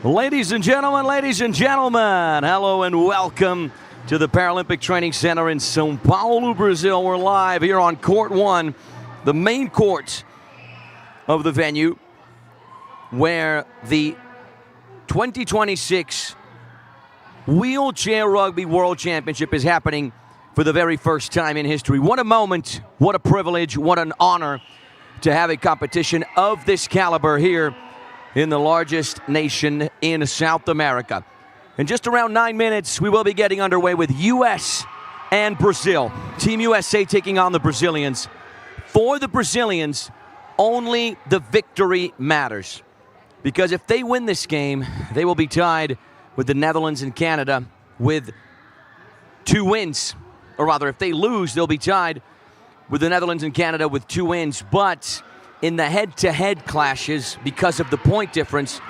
Ladies and gentlemen, hello and welcome to the Paralympic Training Center in São Paulo, Brazil. We're live here on Court 1, the main court of the venue, where the 2026 Wheelchair Rugby World Championship is happening for the very first time in history. What a moment, what a privilege, what an honor to have a competition of this caliber here in the largest nation in South America. In just around 9 minutes, we will be getting underway with US and Brazil. Team USA taking on the Brazilians. For the Brazilians, only the victory matters. Because if they win this game, they will be tied with the Netherlands and Canada with 2 wins. Or rather, if they lose, they'll be tied with the Netherlands and Canada with 2 wins. But in the head-to-head clashes, because of the point difference,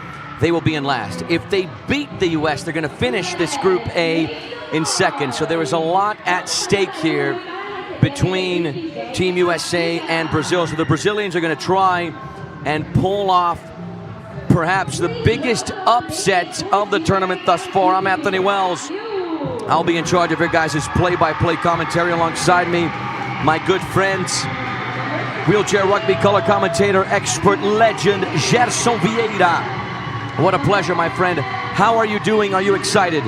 they will be in last. If they beat the US, they're going to finish this Group A in second. So there is a lot at stake here between Team USA and Brazil. So the Brazilians are going to try and pull off perhaps the biggest upset of the tournament thus far. I'm Anthony Wells. I'll be in charge of your guys' play-by-play commentary alongside me, my good friends, wheelchair rugby color commentator, expert legend, Gerson Vieira. What a pleasure, my friend. How are you doing? Are you excited?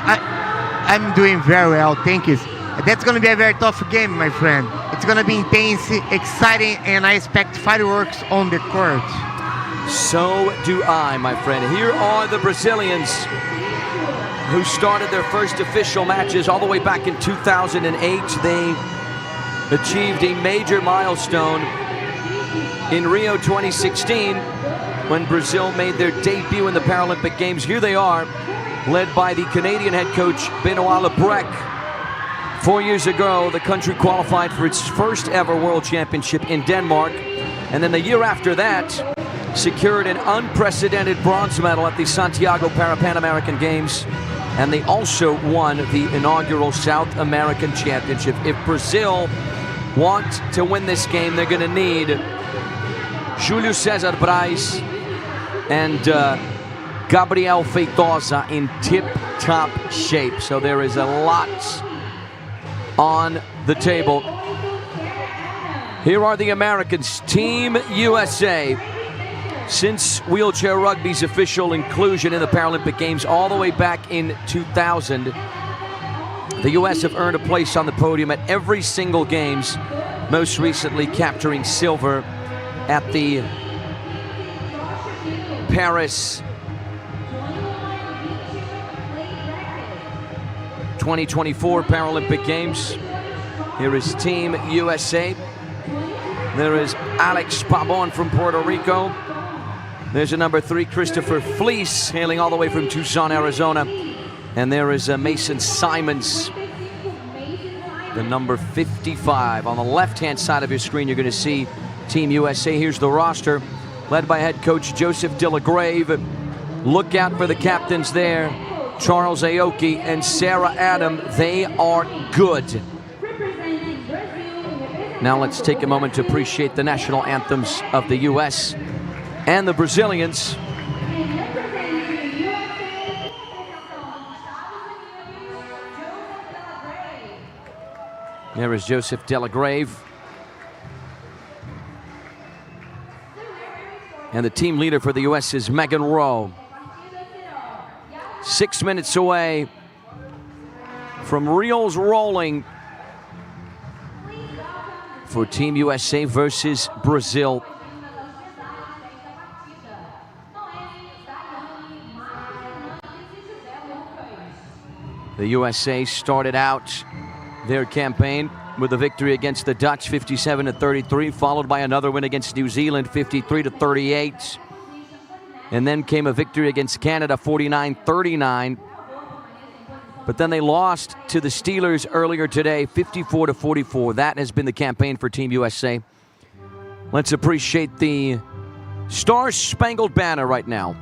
I'm doing very well, thank you. That's going to be a very tough game, my friend. It's going to be intense, exciting, and I expect fireworks on the court. So do I, my friend. Here are the Brazilians who started their first official matches all the way back in 2008. They achieved a major milestone in Rio 2016 when Brazil made their debut in the Paralympic Games. Here they are, led by the Canadian head coach Benoit Lebrec. 4 years ago, the country qualified for its first ever World Championship in Denmark, and then the year after that, secured an unprecedented bronze medal at the Santiago Pan American Games, and they also won the inaugural South American Championship. If Brazil want to win this game, they're going to need Júlio César Braz and Gabriel Feitosa in tip-top shape. So there is a lot on the table. Here are the Americans, Team USA. Since wheelchair rugby's official inclusion in the Paralympic Games all the way back in 2000, the US have earned a place on the podium at every single Games, most recently capturing silver at the Paris 2024 Paralympic Games. Here is Team USA. There is Alex Pabon from Puerto Rico. There's a number 3, Christopher Fleece, hailing all the way from Tucson, Arizona. And there is Mason Simons, the number 55. On the left-hand side of your screen, you're going to see Team USA. Here's the roster, led by head coach Joseph De La Grave. Look out for the captains there, Charles Aoki and Sarah Adam. They are good. Now let's take a moment to appreciate the national anthems of the US and the Brazilians. There is Joseph De La Grave. And the team leader for the US is Megan Rowe. 6 minutes away from reels rolling for Team USA versus Brazil. The USA started out their campaign with a victory against the Dutch, 57-33, followed by another win against New Zealand, 53-38. And then came a victory against Canada, 49-39. But then they lost to the Steelers earlier today, 54-44. That has been the campaign for Team USA. Let's appreciate the Star-Spangled Banner right now.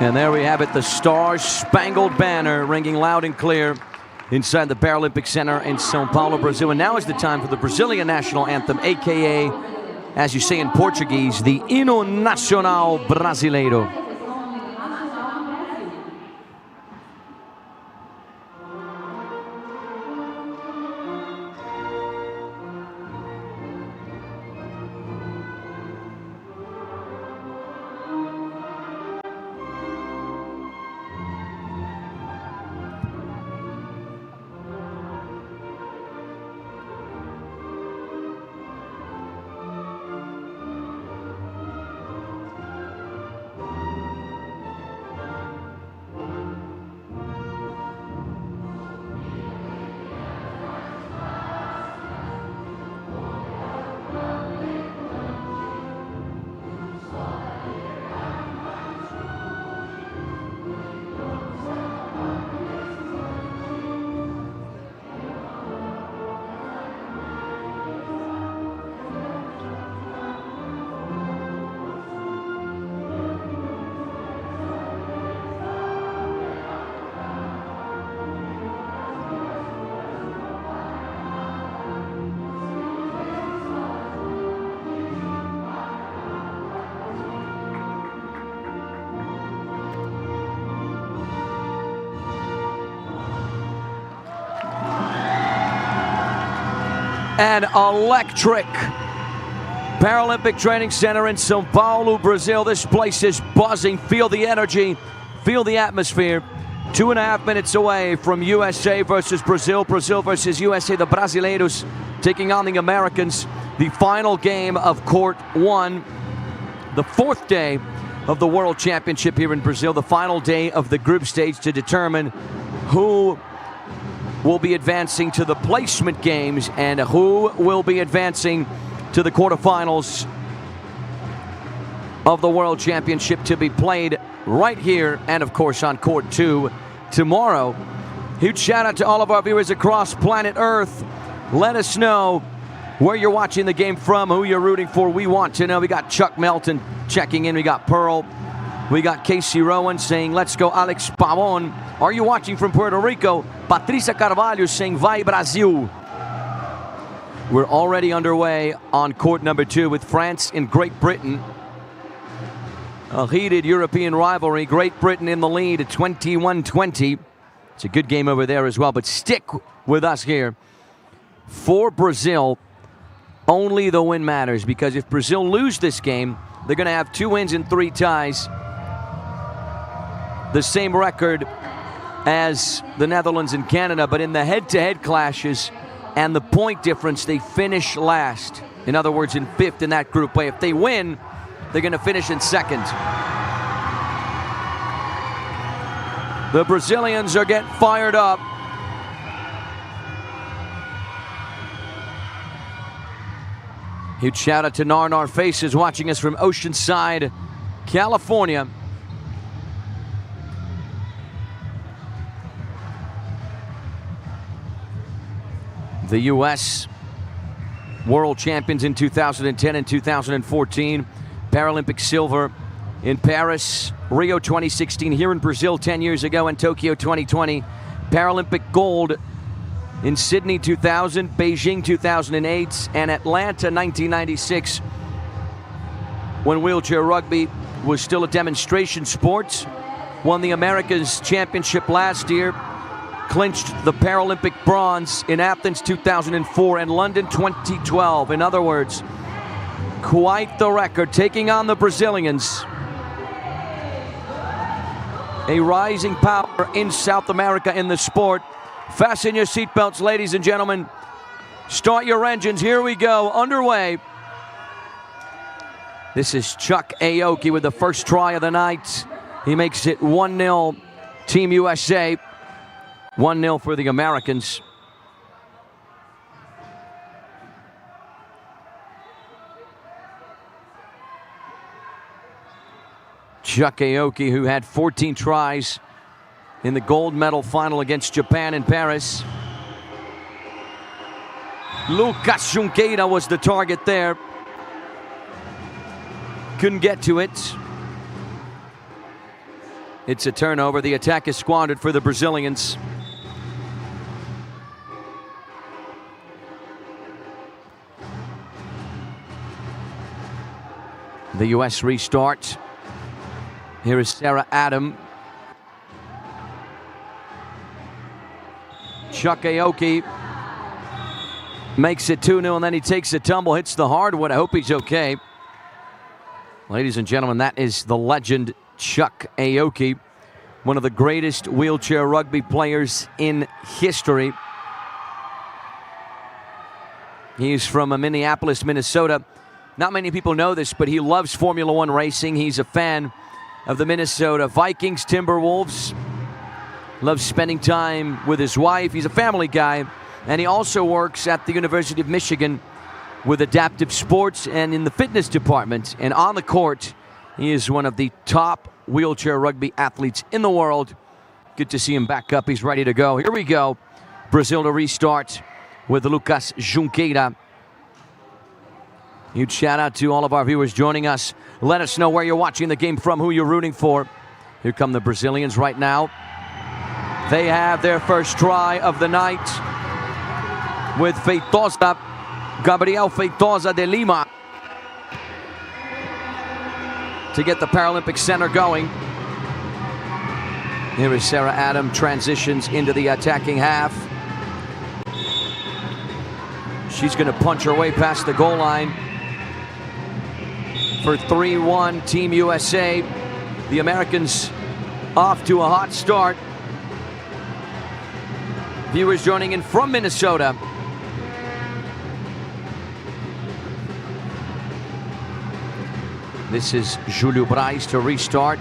And there we have it, the Star-Spangled Banner ringing loud and clear inside the Paralympic Center in São Paulo, Brazil. And now is the time for the Brazilian national anthem, aka, as you say in Portuguese, the Hino Nacional Brasileiro. An electric Paralympic Training Center in São Paulo, Brazil. This place is buzzing. Feel the energy, feel the atmosphere. 2.5 minutes away from USA versus Brazil. Brazil versus USA. The Brasileiros taking on the Americans. The final game of Court 1. The 4th day of the World Championship here in Brazil. The final day of the group stage to determine who will be advancing to the placement games and who will be advancing to the quarterfinals of the World Championship to be played right here and, of course, on Court 2 tomorrow. Huge shout out to all of our viewers across planet Earth. Let us know where you're watching the game from, who you're rooting for. We want to know. We got Chuck Melton checking in. We got Pearl. We got Casey Rowan saying, let's go, Alex Pavon. Are you watching from Puerto Rico? Patricia Carvalho saying, vai Brasil. We're already underway on court number 2 with France and Great Britain. A heated European rivalry. Great Britain in the lead at 21-20. It's a good game over there as well, but stick with us here. For Brazil, only the win matters, because if Brazil lose this game, they're going to have 2 wins and 3 ties. The same record as the Netherlands and Canada, but in the head-to-head clashes and the point difference, they finish last. In other words, in 5th in that group play. If they win, they're going to finish in 2nd. The Brazilians are getting fired up. Huge shout out to Narnar Faces watching us from Oceanside, California. The U.S. World Champions in 2010 and 2014. Paralympic silver in Paris. Rio 2016 here in Brazil 10 years ago, and Tokyo 2020. Paralympic gold in Sydney 2000, Beijing 2008, and Atlanta 1996, when wheelchair rugby was still a demonstration sport. Won the Americas Championship last year. Clinched the Paralympic bronze in Athens 2004 and London 2012. In other words, quite the record, taking on the Brazilians. A rising power in South America in the sport. Fasten your seatbelts, ladies and gentlemen. Start your engines. Here we go. Underway. This is Chuck Aoki with the first try of the night. He makes it 1-0 Team USA. 1-0 for the Americans. Chuck Aoki, who had 14 tries in the gold medal final against Japan in Paris. Lucas Junqueira was the target there. Couldn't get to it. It's a turnover. The attack is squandered for the Brazilians. The U.S. restart. Here is Sarah Adam. Chuck Aoki makes it 2-0, and then he takes a tumble, hits the hardwood. I hope he's okay. Ladies and gentlemen, that is the legend Chuck Aoki, one of the greatest wheelchair rugby players in history. He's from Minneapolis, Minnesota. Not many people know this, but he loves Formula One racing. He's a fan of the Minnesota Vikings, Timberwolves. Loves spending time with his wife. He's a family guy. And he also works at the University of Michigan with adaptive sports and in the fitness department. And on the court, he is one of the top wheelchair rugby athletes in the world. Good to see him back up. He's ready to go. Here we go. Brazil to restart with Lucas Junqueira. Huge shout out to all of our viewers joining us. Let us know where you're watching the game from, who you're rooting for. Here come the Brazilians right now. They have their first try of the night with Feitosa, Gabriel Feitosa de Lima, to get the Paralympic Center going. Here is Sarah Adam, transitions into the attacking half. She's going to punch her way past the goal line for 3-1 Team USA. The Americans off to a hot start. Viewers joining in from Minnesota. This is Júlio Braz to restart.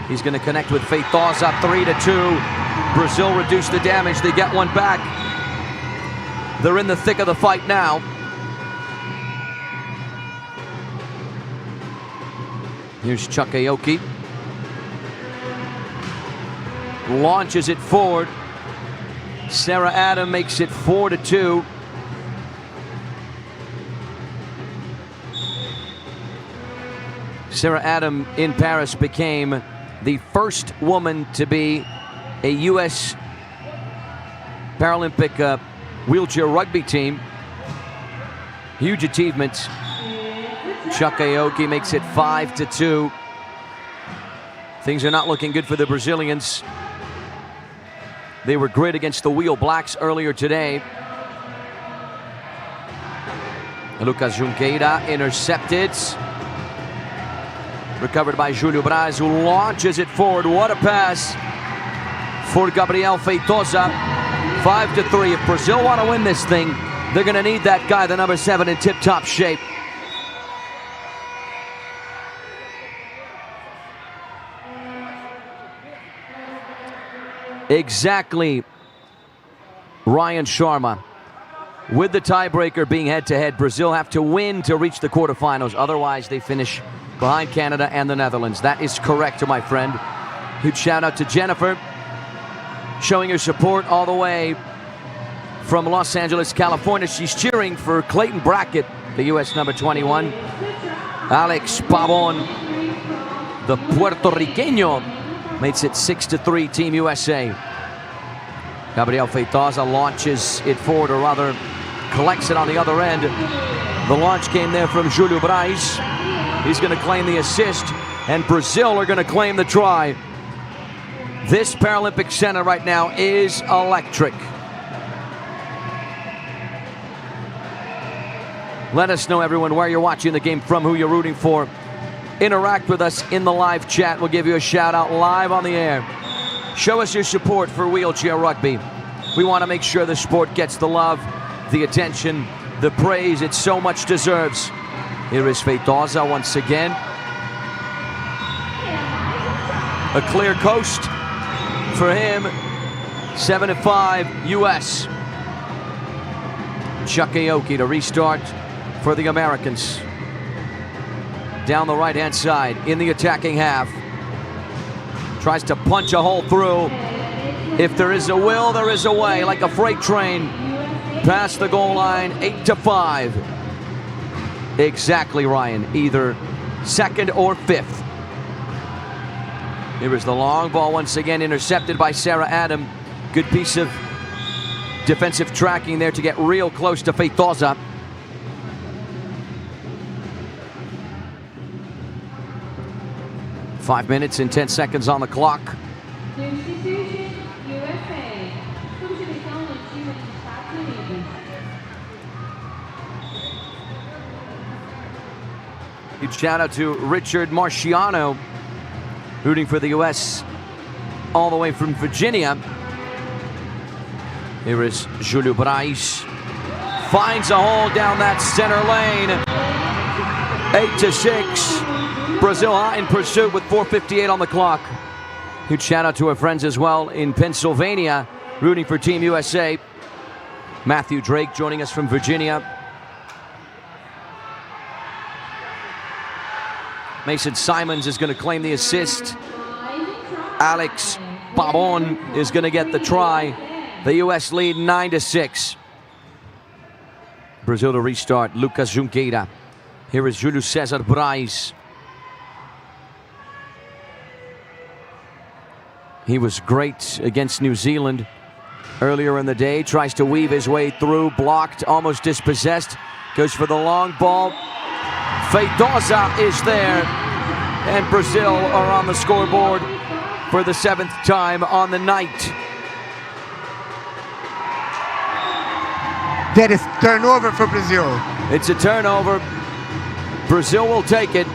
He's going to connect with Feitosa, 3-2. Brazil reduced the damage. They get one back. They're in the thick of the fight now. Here's Chuck Aoki. Launches it forward. Sarah Adam makes it 4-2. Sarah Adam in Paris became the first woman to be a U.S. Paralympic wheelchair rugby team. Huge achievement. Chuck Aoki makes it 5-2. Things are not looking good for the Brazilians. They were great against the Wheel Blacks earlier today. Lucas Junqueira intercepted. Recovered by Júlio Braz, who launches it forward. What a pass for Gabriel Feitosa. 5-3. If Brazil want to win this thing, they're going to need that guy, the number 7, in tip-top shape. Exactly. Ryan Sharma. With the tiebreaker being head-to-head, Brazil have to win to reach the quarterfinals. Otherwise, they finish behind Canada and the Netherlands. That is correct, my friend. Huge shout out to Jennifer, showing her support all the way from Los Angeles, California. She's cheering for Clayton Brackett, the U.S. number 21. Alex Pavon, the Puerto Riqueño, makes it 6-3 Team USA. Gabriel Feitosa launches it forward, or rather collects it on the other end. The launch came there from Júlio Braz. He's going to claim the assist, and Brazil are going to claim the try. This Paralympic Center right now is electric. Let us know, everyone, where you're watching the game from, who you're rooting for. Interact with us in the live chat. We'll give you a shout out live on the air. Show us your support for wheelchair rugby. We want to make sure the sport gets the love, the attention, the praise it so much deserves. Here is Feitosa once again. A clear coast for him. 7-5 US. Chuck Aoki to restart for the Americans. Down the right-hand side in the attacking half. Tries to punch a hole through. If there is a will, there is a way. Like a freight train. Past the goal line, 8-5. Exactly, Ryan. Either second or fifth Here is the long ball once again intercepted by Sarah Adam. Good piece of defensive tracking there to get real close to Feitosa. Five minutes and 10 seconds on the clock. Huge shout out to Richard Marciano, rooting for the U.S. all the way from Virginia. Here is Júlio Braz. Finds a hole down that center lane. 8-6. Brazil hot in pursuit with 4:58 on the clock. Huge shout out to our friends as well in Pennsylvania, rooting for Team USA. Matthew Drake joining us from Virginia. Mason Simons is going to claim the assist. Alex Pabon is going to get the try. The U.S. lead 9-6. Brazil to restart. Lucas Junqueira. Here is Júlio César Braz. He was great against New Zealand earlier in the day. Tries to weave his way through. Blocked, almost dispossessed. Goes for the long ball. Feitosa is there. And Brazil are on the scoreboard for the 7th time on the night. That is turnover for Brazil. It's a turnover. Brazil will take it.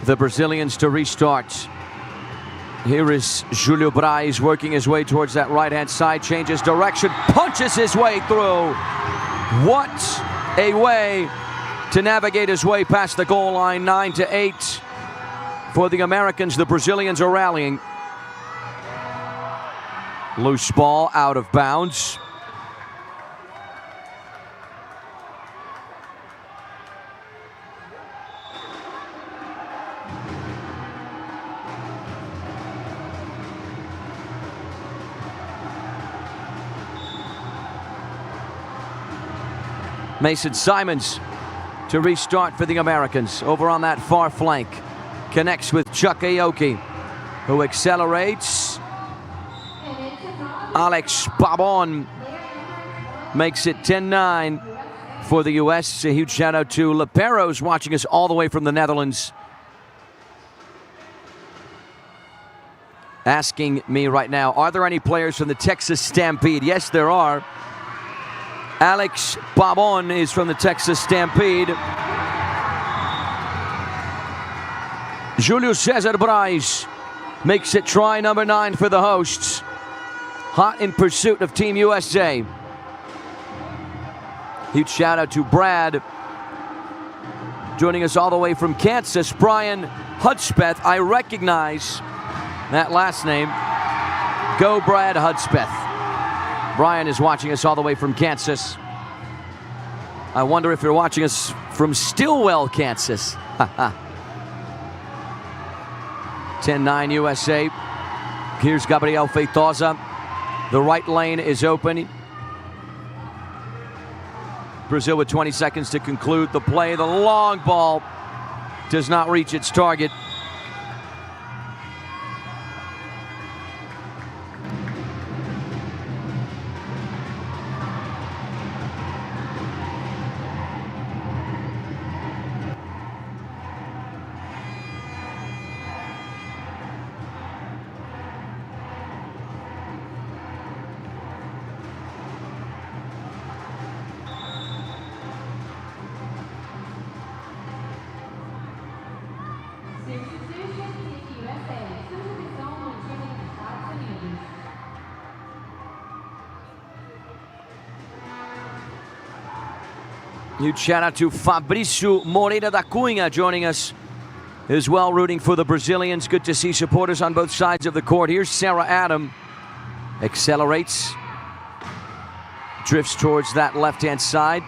The Brazilians to restart. Here is Júlio Braz working his way towards that right-hand side, changes direction, punches his way through. What a way to navigate his way past the goal line. 9-8 for the Americans. The Brazilians are rallying. Loose ball out of bounds. Mason Simons to restart for the Americans. Over on that far flank. Connects with Chuck Aoki, who accelerates. Alex Pabon makes it 10-9 for the U.S. A huge shout out to Leperos watching us all the way from the Netherlands. Asking me right now, are there any players from the Texas Stampede? Yes, there are. Alex Pabon is from the Texas Stampede. Júlio César Braz makes it try number 9 for the hosts. Hot in pursuit of Team USA. Huge shout out to Brad. Joining us all the way from Kansas, Brian Hudspeth. I recognize that last name. Go Brad Hudspeth. Brian is watching us all the way from Kansas. I wonder if you're watching us from Stillwell, Kansas. 10-9 USA. Here's Gabriel Feitosa. The right lane is open. Brazil with 20 seconds to conclude the play. The long ball does not reach its target. Huge shout out to Fabrício Moreira da Cunha joining us as well, rooting for the Brazilians. Good to see supporters on both sides of the court. Here's Sarah Adam. Accelerates. Drifts towards that left-hand side.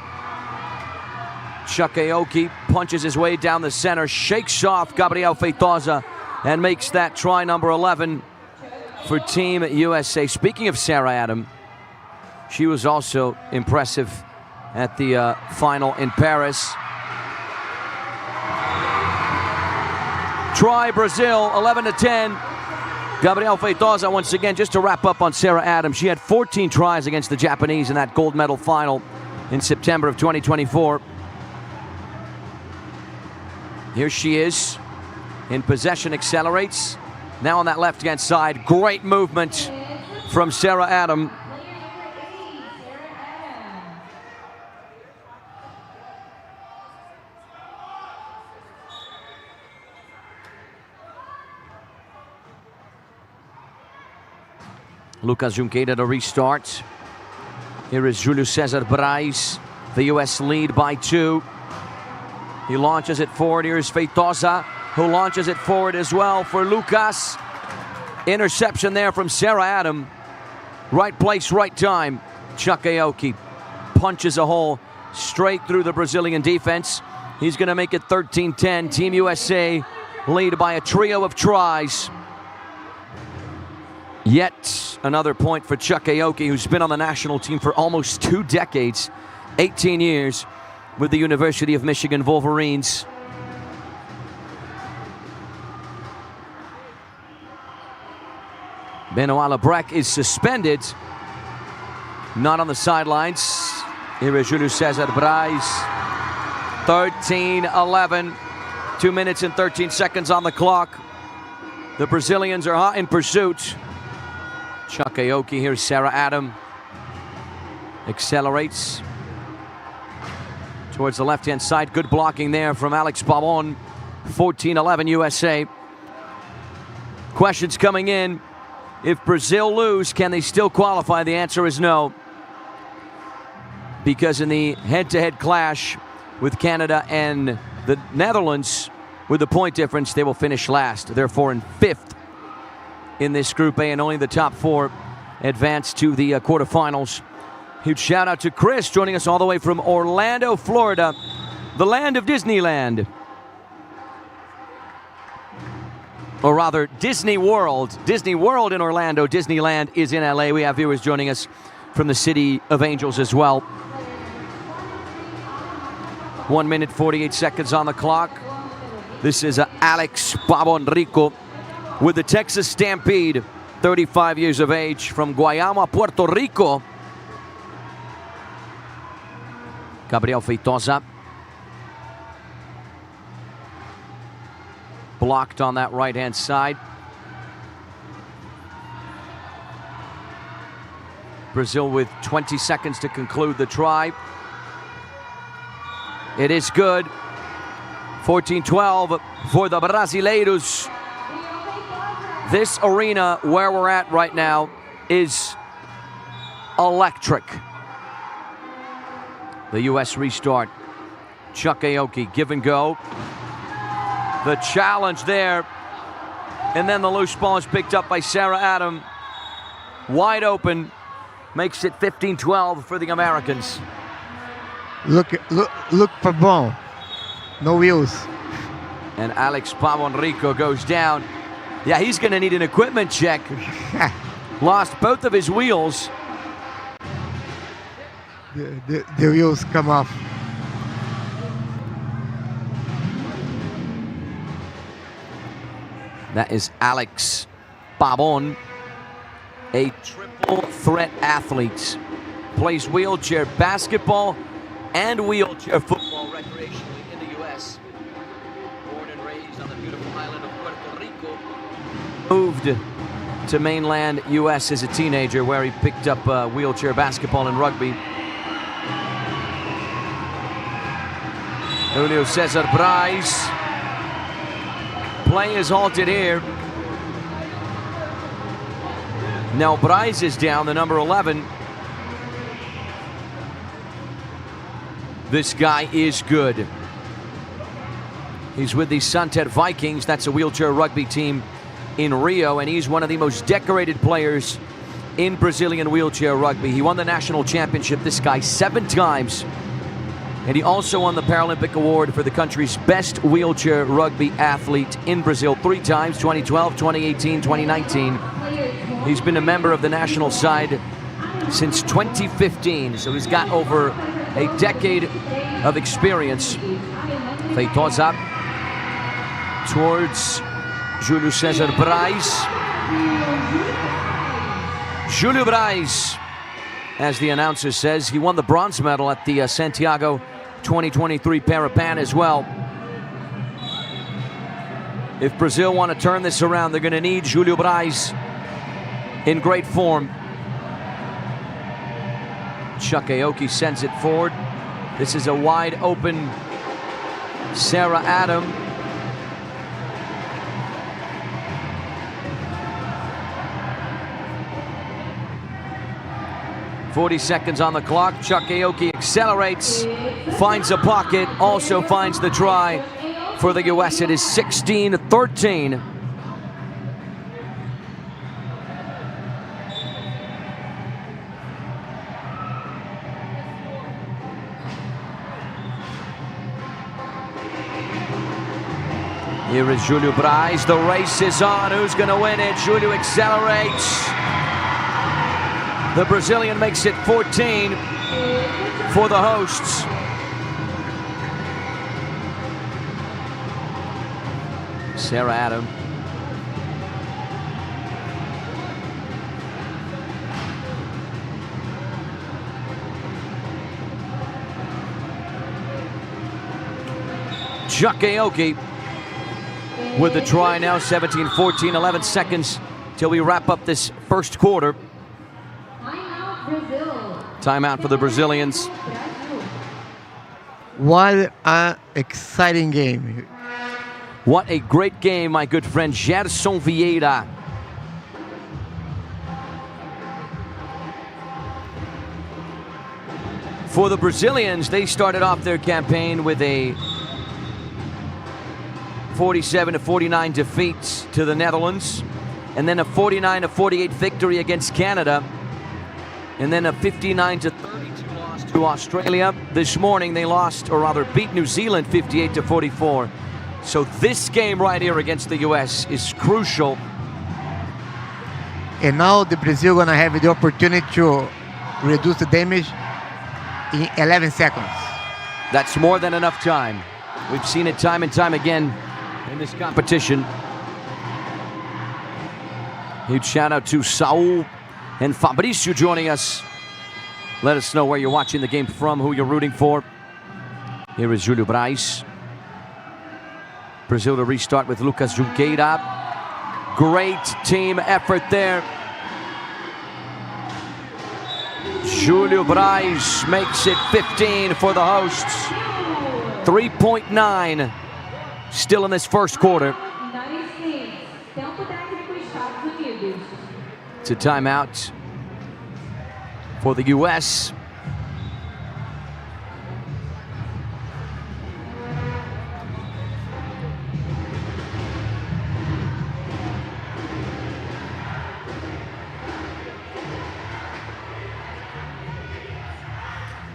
Chuck Aoki punches his way down the center, shakes off Gabriel Feitosa, and makes that try number 11. for Team USA. Speaking of Sarah Adam, she was also impressive at the final in Paris. Try Brazil, 11-10. Gabriel Feitosa once again, just to wrap up on Sarah Adam. She had 14 tries against the Japanese in that gold medal final in September of 2024. Here she is in possession, accelerates. Now on that left-hand side, great movement from Sarah Adam. Lucas Junqueira to restart. Here is Julio Cesar Braz. The US lead by 2. He launches it forward. Here's Feitosa, who launches it forward as well for Lucas. Interception there from Sarah Adam. Right place, right time. Chuck Aoki punches a hole straight through the Brazilian defense. He's going to make it 13-10. Team USA lead by a trio of tries. Yet another point for Chuck Aoki, who's been on the national team for almost 2 decades, 18 years with the University of Michigan Wolverines. Benoit Lebrec is suspended, not on the sidelines. Here is Julio Cesar Braz. 13-11, 2 minutes and 13 seconds on the clock. The Brazilians are hot in pursuit. Chuck Aoki, here's Sarah Adam. Accelerates towards the left-hand side. Good blocking there from Alex Pavon. 14-11 USA. Questions coming in. If Brazil lose, can they still qualify? The answer is no. Because in the head-to-head clash with Canada and the Netherlands, with the point difference, they will finish last. Therefore, in 5th in this Group A, and only the top 4 advance to the quarterfinals. Huge shout out to Chris, joining us all the way from Orlando, Florida, the land of Disneyland. Or rather, Disney World. Disney World in Orlando, Disneyland is in LA. We have viewers joining us from the City of Angels as well. 1 minute, 48 seconds on the clock. This is Alex Pavon Rico with the Texas Stampede, 35 years of age, from Guayama, Puerto Rico. Gabriel Feitosa. Blocked on that right-hand side. Brazil with 20 seconds to conclude the try. It is good. 14-12 for the Brasileiros. This arena where we're at right now is electric. The US restart. Chuck Aoki, give and go. The challenge there. And then the loose ball is picked up by Sarah Adam. Wide open. Makes it 15-12 for the Americans. Look Pavon. No wheels. And Alex Pavon Rico goes down. Yeah, he's going to need an equipment check. Lost both of his wheels. The wheels come off. That is Alex Pavon, a triple threat athlete. Plays wheelchair basketball and wheelchair football recreationally in the U.S. Born and raised on the beautiful island of Puerto Rico. Moved to mainland U.S. as a teenager, where he picked up wheelchair basketball and rugby. Julio Cesar Braz. Play is halted here. Now Braz is down, the number 11. This guy is good. He's with the Santer Vikings. That's a wheelchair rugby team in Rio, and he's one of the most decorated players in Brazilian wheelchair rugby. He won the national championship, this guy, 7 times. And he also won the Paralympic Award for the country's best wheelchair rugby athlete in Brazil 3 times, 2012, 2018, 2019. He's been a member of the national side since 2015, so he's got over a decade of experience. Feitosa towards Júlio César Braz. Júlio Braz, as the announcer says, he won the bronze medal at the Santiago 2023 Parapan as well. If Brazil want to turn this around, they're going to need Júlio Braz in great form. Chuck Aoki sends it forward. This is a wide open Sarah Adam. .40 seconds on the clock. Chuck Aoki accelerates, finds a pocket, also finds the try for the US. It is 16-13. Here is Júlio Braz. The race is on. Who's going to win it? Júlio accelerates. The Brazilian makes it 14 for the hosts. Sarah Adam. Chuck Aoki with the try now, 17-14, 11 seconds till we wrap up this first quarter. Timeout for the Brazilians. What an exciting game. What a great game, my good friend Gerson Vieira. For the Brazilians, they started off their campaign with a 47-49 defeat to the Netherlands, and then a 49-48 victory against Canada, and then a 59-32 loss to Australia. This morning they lost, or rather beat New Zealand 58-44. So this game right here against the US is crucial. And now the Brazil gonna have the opportunity to reduce the damage in 11 seconds. That's more than enough time. We've seen it time and time again in this competition. Huge shout out to Saul and Fabrício joining us. Let us know where you're watching the game from, who you're rooting for. Here is Júlio Braz. Brazil to restart with Lucas Junqueira. Great team effort there. Júlio Braz makes it 15 for the hosts. 3.9 still in this first quarter. It's a timeout for the US.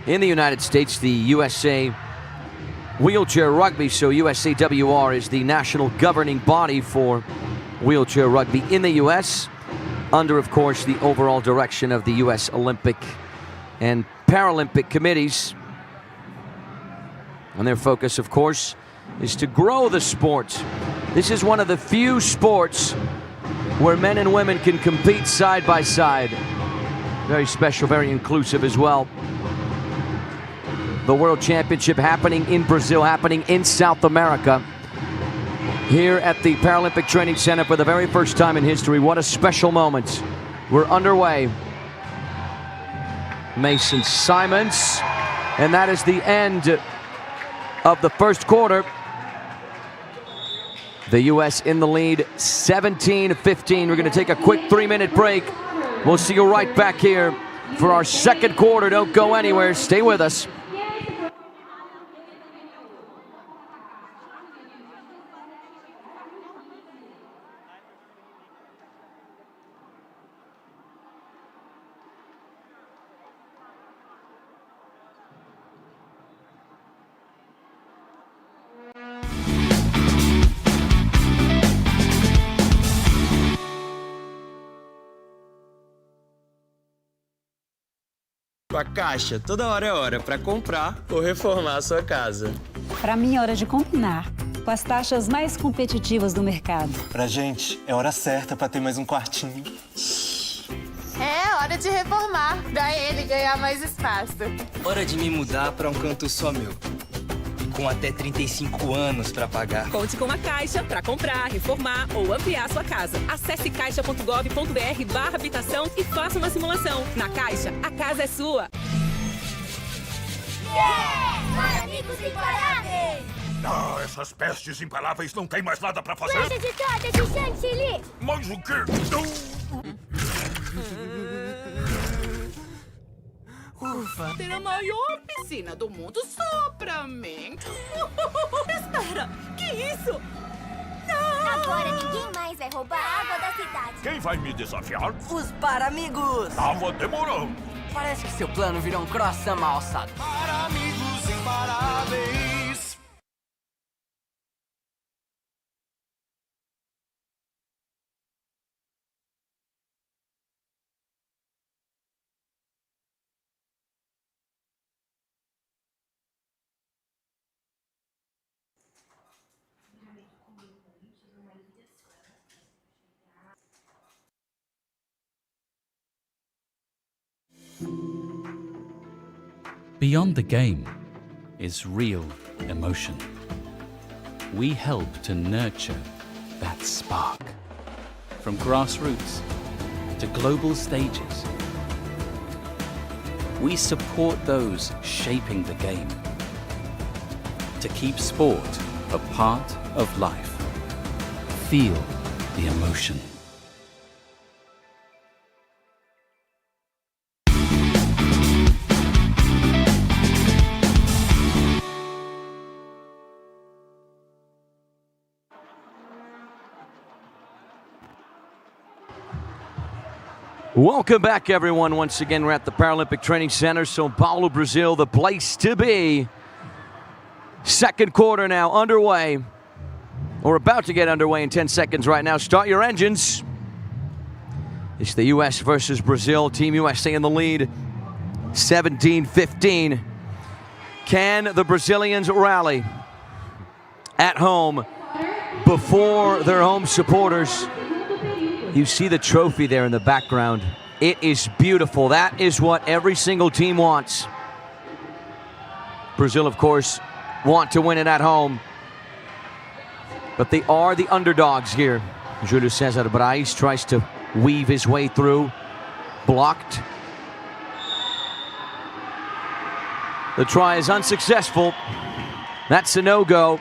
In the United States, the USA Wheelchair Rugby, so USAWR is the national governing body for wheelchair rugby in the US, under, of course, the overall direction of the US Olympic and Paralympic committees. And their focus, of course, is to grow the sport. This is one of the few sports where men and women can compete side by side. Very special, very inclusive as well. The World Championship happening in Brazil, happening in South America, here at the Paralympic Training Center for the very first time in history. What a special moment. We're underway. Mason Simons, and that is the end of the first quarter. The US in the lead, 17-15. We're going to take a quick 3-minute break. We'll see you right back here for our second quarter. Don't go anywhere. Stay with us. Com a Caixa, toda hora é hora para comprar ou reformar a sua casa. Para mim é hora de combinar, com as taxas mais competitivas do mercado. Pra gente, é hora certa para ter mais um quartinho. É hora de reformar, pra ele ganhar mais espaço. Hora de me mudar para um canto só meu. Com até 35 anos para pagar. Conte com a Caixa para comprar, reformar ou ampliar sua casa. Acesse caixa.gov.br/habitação e faça uma simulação. Na Caixa, a casa é sua. Yeah! Amigos imparáveis! Ah, essas pestes imparáveis não tem mais nada pra fazer? Lanche de torta de chantilly! Mais o quê? Ufa! Ter a maior piscina do mundo só pra mim. Espera, que isso? Não! Agora ninguém mais vai roubar a água da cidade. Quem vai me desafiar? Os Paramigos! Tava demorando. Parece que seu plano virou um croissant mal alçado. Para amigos imparáveis. Beyond the game is real emotion. We help to nurture that spark. From grassroots to global stages, we support those shaping the game to keep sport a part of life. Feel the emotion. Welcome back, everyone. Once again, we're at the Paralympic Training Center, São Paulo, Brazil, the place to be. Second quarter now underway, or about to get underway in 10 seconds right now. Start your engines. It's the U.S. versus Brazil. Team USA in the lead, 17-15. Can the Brazilians rally at home before their home supporters? You see the trophy there in the background. It is beautiful. That is what every single team wants. Brazil, of course, want to win it at home, but they are the underdogs here. Júlio César Braz tries to weave his way through. Blocked. The try is unsuccessful. That's a no-go.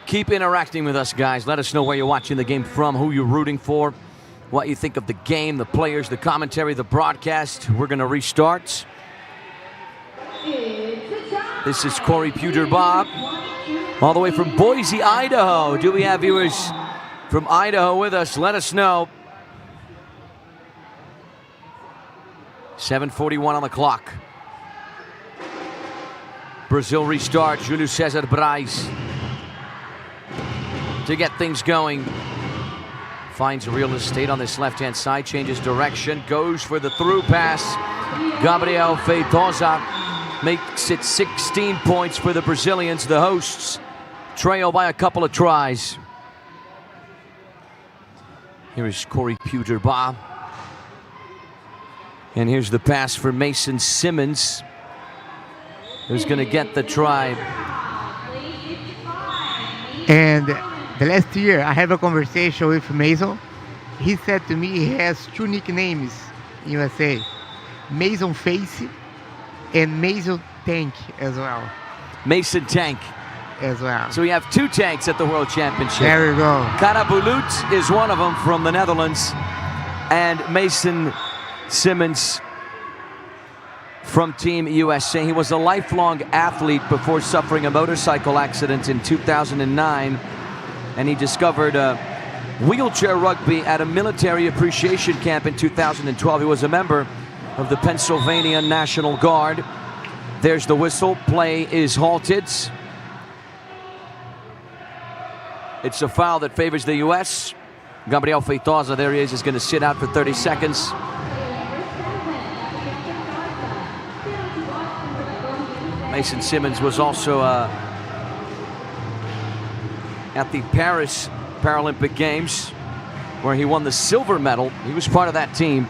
Keep interacting with us, guys. Let us know where you're watching the game from, who you're rooting for, what you think of the game, the players, the commentary, the broadcast. We're going to restart. This is Corey Puder-Bob, all the way from Boise, Idaho. Do we have viewers from Idaho with us? Let us know. 7:41 on the clock. Brazil restart. Júlio César Braz to get things going. Finds real estate on this left-hand side, changes direction, goes for the through pass. Gabriel Feitosa makes it 16 points for the Brazilians. The hosts trail by a couple of tries. Here is Corey Puder-Bob. And here's the pass for Mason Simmons, who's going to get the try. And the last year, I have a conversation with Mason. He said to me he has two nicknames in USA, Mason Face and Mason Tank as well. Mason Tank as well. So we have two tanks at the World Championship. There we go. Karabulut is one of them from the Netherlands, and Mason Simmons from Team USA. He was a lifelong athlete before suffering a motorcycle accident in 2009. And he discovered wheelchair rugby at a military appreciation camp in 2012. He was a member of the Pennsylvania National Guard. There's the whistle. Play is halted. It's a foul that favors the U.S. Gabriel Feitosa, there he is going to sit out for 30 seconds. Mason Simmons was also at the Paris Paralympic Games, where he won the silver medal. He was part of that team.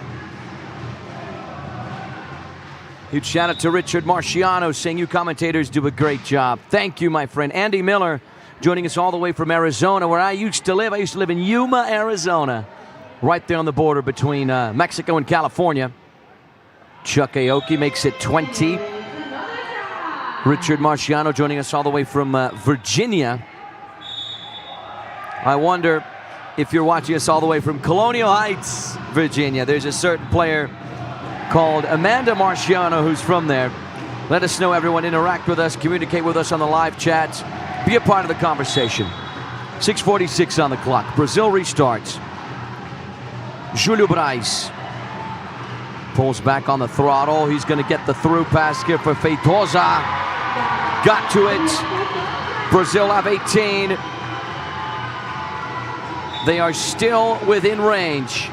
Huge shout out to Richard Marciano, saying you commentators do a great job. Thank you, my friend. Andy Miller joining us all the way from Arizona, where I used to live. I used to live in Yuma, Arizona, right there on the border between Mexico and California. Chuck Aoki makes it 20. Richard Marciano joining us all the way from Virginia. I wonder if you're watching us all the way from Colonial Heights, Virginia. There's a certain player called Amanda Marciano who's from there. Let us know, everyone. Interact with us, communicate with us on the live chats. Be a part of the conversation. 6:46 on the clock. Brazil restarts. Júlio Braz pulls back on the throttle. He's going to get the through pass here for Feitosa. Got to it. Brazil have 18. They are still within range.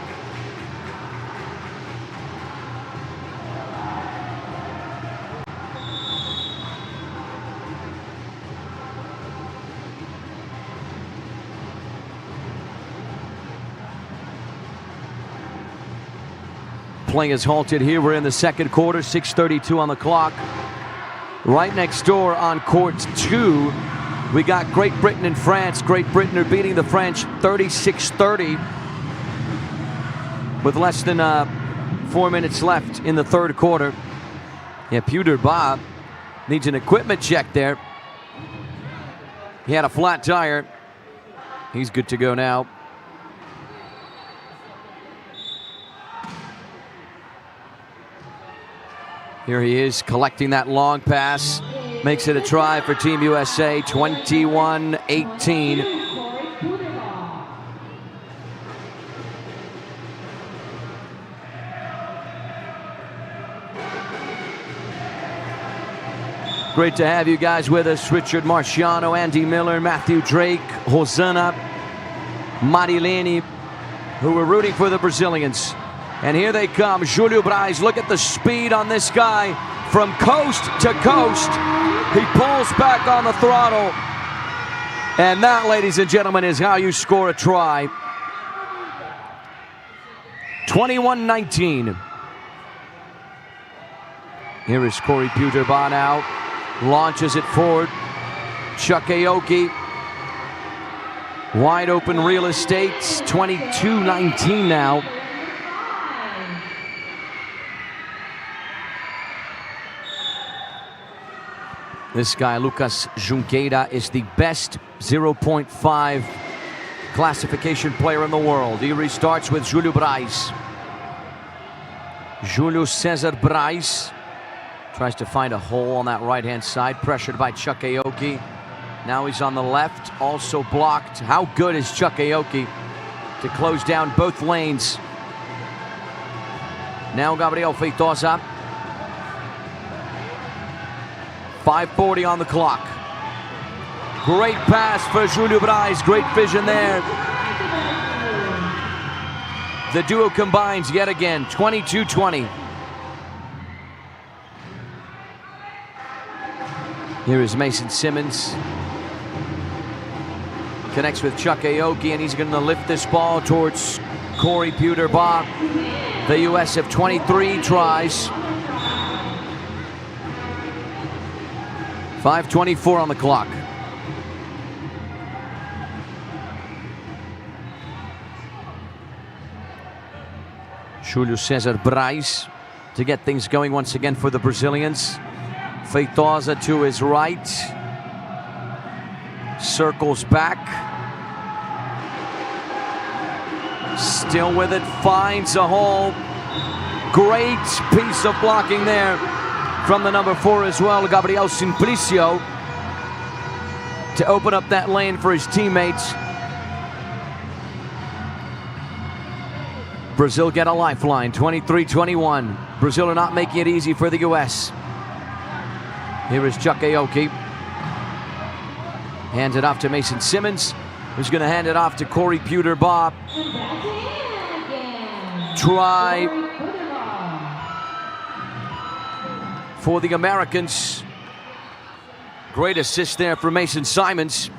Play is halted here. We're in the second quarter, 6:32 on the clock. Right next door on court 2, we got Great Britain and France. Great Britain are beating the French 36-30 with less than 4 minutes left in the third quarter. Yeah, Peter Bob needs an equipment check there. He had a flat tire. He's good to go now. Here he is collecting that long pass. Makes it a try for Team USA, 21-18. Great to have you guys with us. Richard Marciano, Andy Miller, Matthew Drake, Hosanna, Marilene, who were rooting for the Brazilians. And here they come, Júlio Braz. Look at the speed on this guy from coast to coast. He pulls back on the throttle. And that, ladies and gentlemen, is how you score a try. 21-19. Here is Corey Puterba now. Launches it forward. Chuck Aoki. Wide open real estate. 22-19 now. This guy, Lucas Junqueira, is the best 0.5 classification player in the world. He restarts with Júlio Braz. Júlio César Braz tries to find a hole on that right-hand side, pressured by Chuck Aoki. Now he's on the left, also blocked. How good is Chuck Aoki to close down both lanes? Now Gabriel Feitosa. 5:40 on the clock. Great pass for Júlio Braz. Great vision there. The duo combines yet again, 22-20. Here is Mason Simmons. Connects with Chuck Aoki, and he's going to lift this ball towards Corey Puterba. The U.S. have 23 tries. 5:24 on the clock. Júlio César Braz to get things going once again for the Brazilians. Feitosa to his right. Circles back. Still with it, finds a hole. Great piece of blocking there from the number 4 as well, Gabriel Simplicio, to open up that lane for his teammates. Brazil get a lifeline, 23-21. Brazil are not making it easy for the U.S. Here is Chuck Aoki. Hands it off to Mason Simmons. who's going to hand it off to Corey Puter-Bob. Try for the Americans. Great assist there for Mason Simons.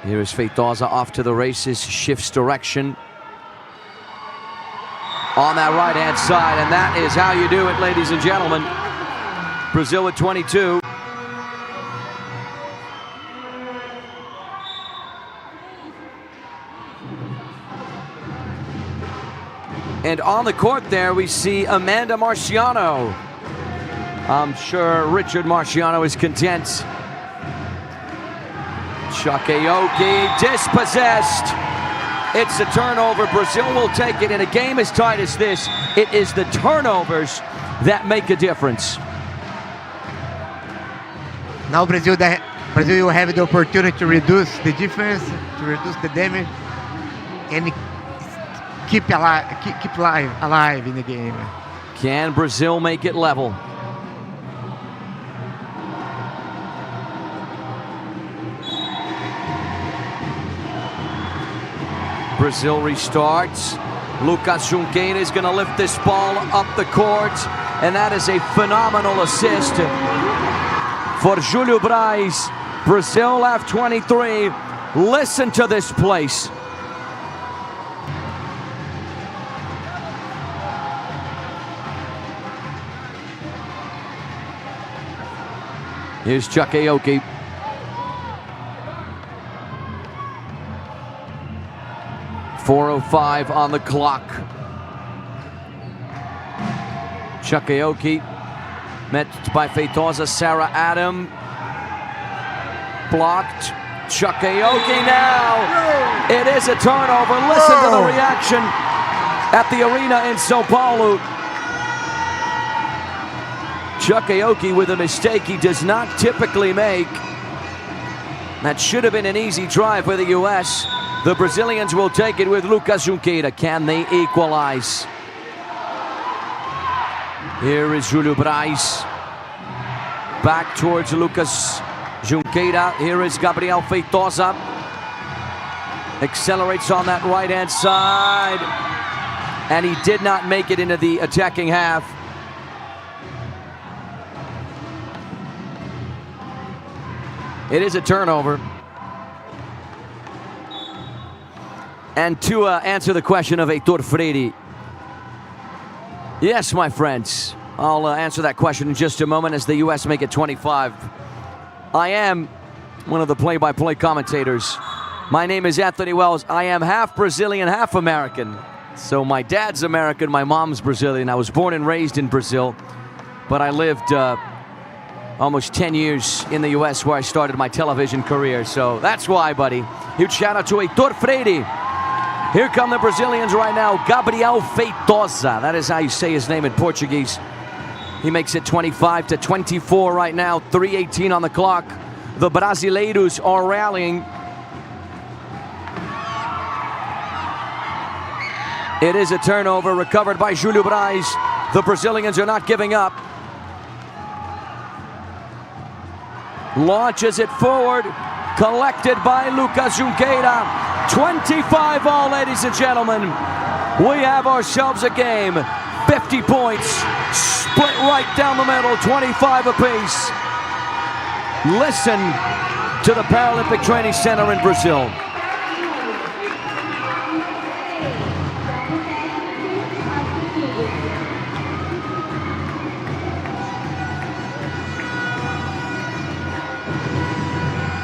Here is Feitosa off to the races, shifts direction on that right-hand side, and that is how you do it, ladies and gentlemen. Brazil at 22. And on the court there, we see Amanda Marciano. I'm sure Richard Marciano is content. Chakayoki dispossessed. It's a turnover. Brazil will take it. In a game as tight as this, it is the turnovers that make a difference. Now Brazil will have the opportunity to reduce the difference, to reduce the damage, and keep alive in the game. Can Brazil make it level? Brazil restarts. Lucas Junqueira is going to lift this ball up the court, and that is a phenomenal assist for Júlio Braz. Brazil have 23. Listen to this place. Here's Chakayoki. .405 on the clock. Chakayoki met by Feitosa. Sarah Adam blocked. Chakayoki now. It is a turnover. Listen to the reaction at the arena in São Paulo. Chakayoki with a mistake he does not typically make. That should have been an easy try for the U.S. The Brazilians will take it with Lucas Junqueira. Can they equalize? Here is Júlio Braz. Back towards Lucas Junqueira. Here is Gabriel Feitosa. Accelerates on that right-hand side. And he did not make it into the attacking half. It is a turnover. And to answer the question of Heitor Freire, yes, my friends, I'll answer that question in just a moment as the U.S. make it 25. I am one of the play-by-play commentators. My name is Anthony Wells. I am half Brazilian, half American. So my dad's American, my mom's Brazilian. I was born and raised in Brazil, but I lived almost 10 years in the U.S. where I started my television career. So that's why, buddy. Huge shout out to Heitor Freire. Here come the Brazilians right now. Gabriel Feitosa. That is how you say his name in Portuguese. He makes it 25-24 right now. 3:18 on the clock. The Brasileiros are rallying. It is a turnover recovered by Júlio Braz. The Brazilians are not giving up. Launches it forward. Collected by Lucas Junqueira. 25 all, ladies and gentlemen. We have ourselves a game. 50 points, split right down the middle, 25 apiece. Listen to the Paralympic Training Center in Brazil.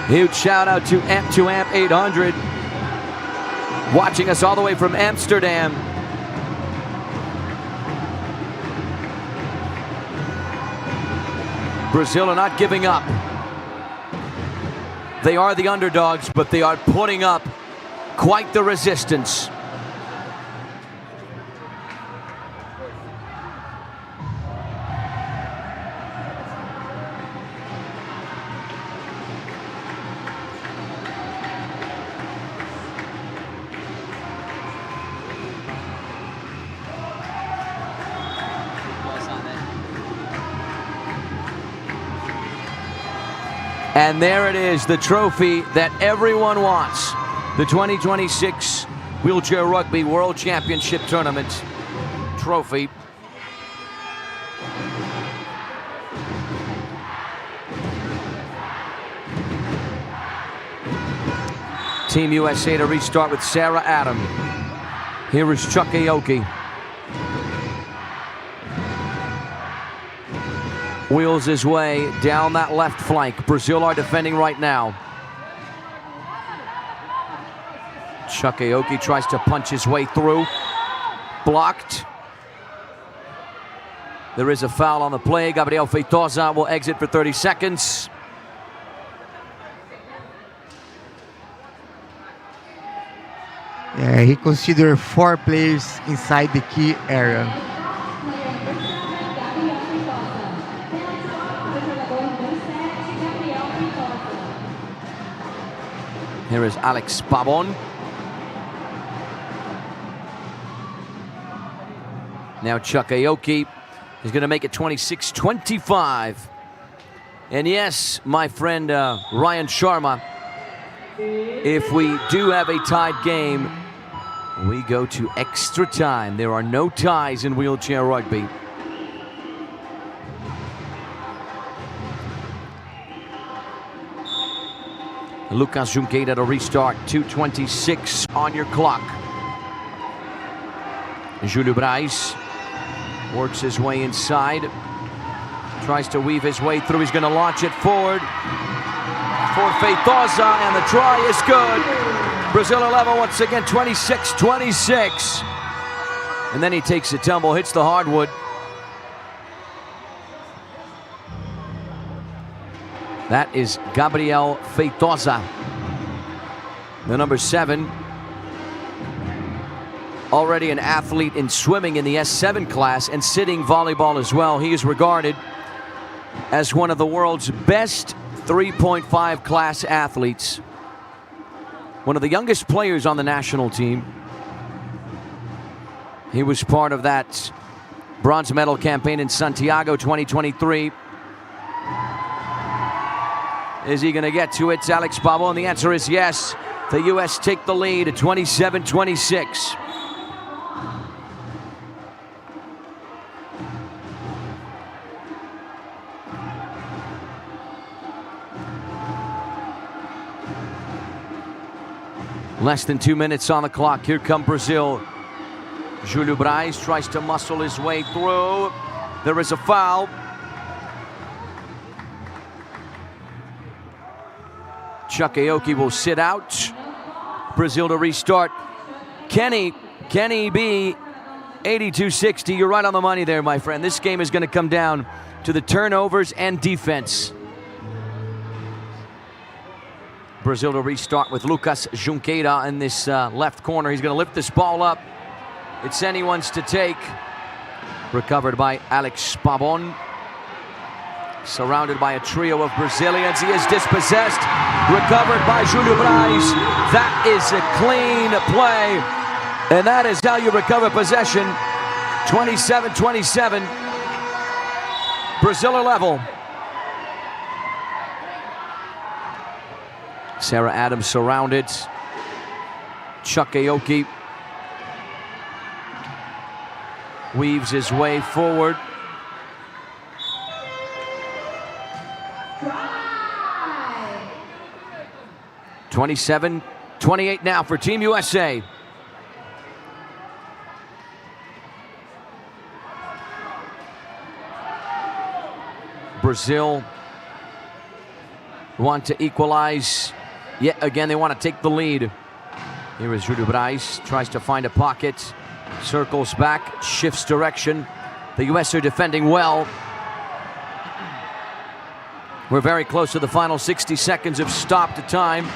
Huge shout out to Amp 800. Watching us all the way from Amsterdam. Brazil are not giving up. They are the underdogs, but they are putting up quite the resistance. And there it is, the trophy that everyone wants. The 2026 Wheelchair Rugby World Championship Tournament trophy. Team USA to restart with Sarah Adam. Here is Chuck Aoki. Wheels his way down that left flank. Brazil are defending right now. Chuck Aoki tries to punch his way through. Blocked. There is a foul on the play. Gabriel Feitosa will exit for 30 seconds. Yeah, he considered 4 players inside the key area. Here is Alex Pabon. Now Chuck Aoki is going to make it 26-25. And yes, my friend Ryan Sharma, if we do have a tied game, we go to extra time. There are no ties in wheelchair rugby. Lucas Junqueira to restart, 2:26 on your clock. Júlio Braz works his way inside, tries to weave his way through. He's going to launch it forward for Feitosa, and the try is good. Brazil are level once again, 26-26. And then he takes a tumble, hits the hardwood. That is Gabriel Feitosa, the number 7. Already an athlete in swimming in the S7 class and sitting volleyball as well. He is regarded as one of the world's best 3.5 class athletes. One of the youngest players on the national team. He was part of that bronze medal campaign in Santiago 2023. Is he going to get to it? Alex Pabon, and the answer is yes. The U.S. take the lead at 27-26. Less than 2 minutes on the clock. Here come Brazil. Júlio Braz tries to muscle his way through. There is a foul. Chuck Aoki will sit out. Brazil to restart. Can he be 82-60? You're right on the money there, my friend. This game is going to come down to the turnovers and defense. Brazil to restart with Lucas Junqueira in this left corner. He's going to lift this ball up. It's anyone's to take. Recovered by Alex Pabon. Surrounded by a trio of Brazilians. He is dispossessed. Recovered by Júlio Braz. That is a clean play. And that is how you recover possession. 27-27. Brazil are level. Sarah Adams surrounded. Chuck Aoki weaves his way forward. 27-28 now for Team USA. Brazil want to equalize. Yet again, they want to take the lead. Here is Júlio Braz, tries to find a pocket, circles back, shifts direction. The US are defending well. We're very close to the final 60 seconds of stopped time.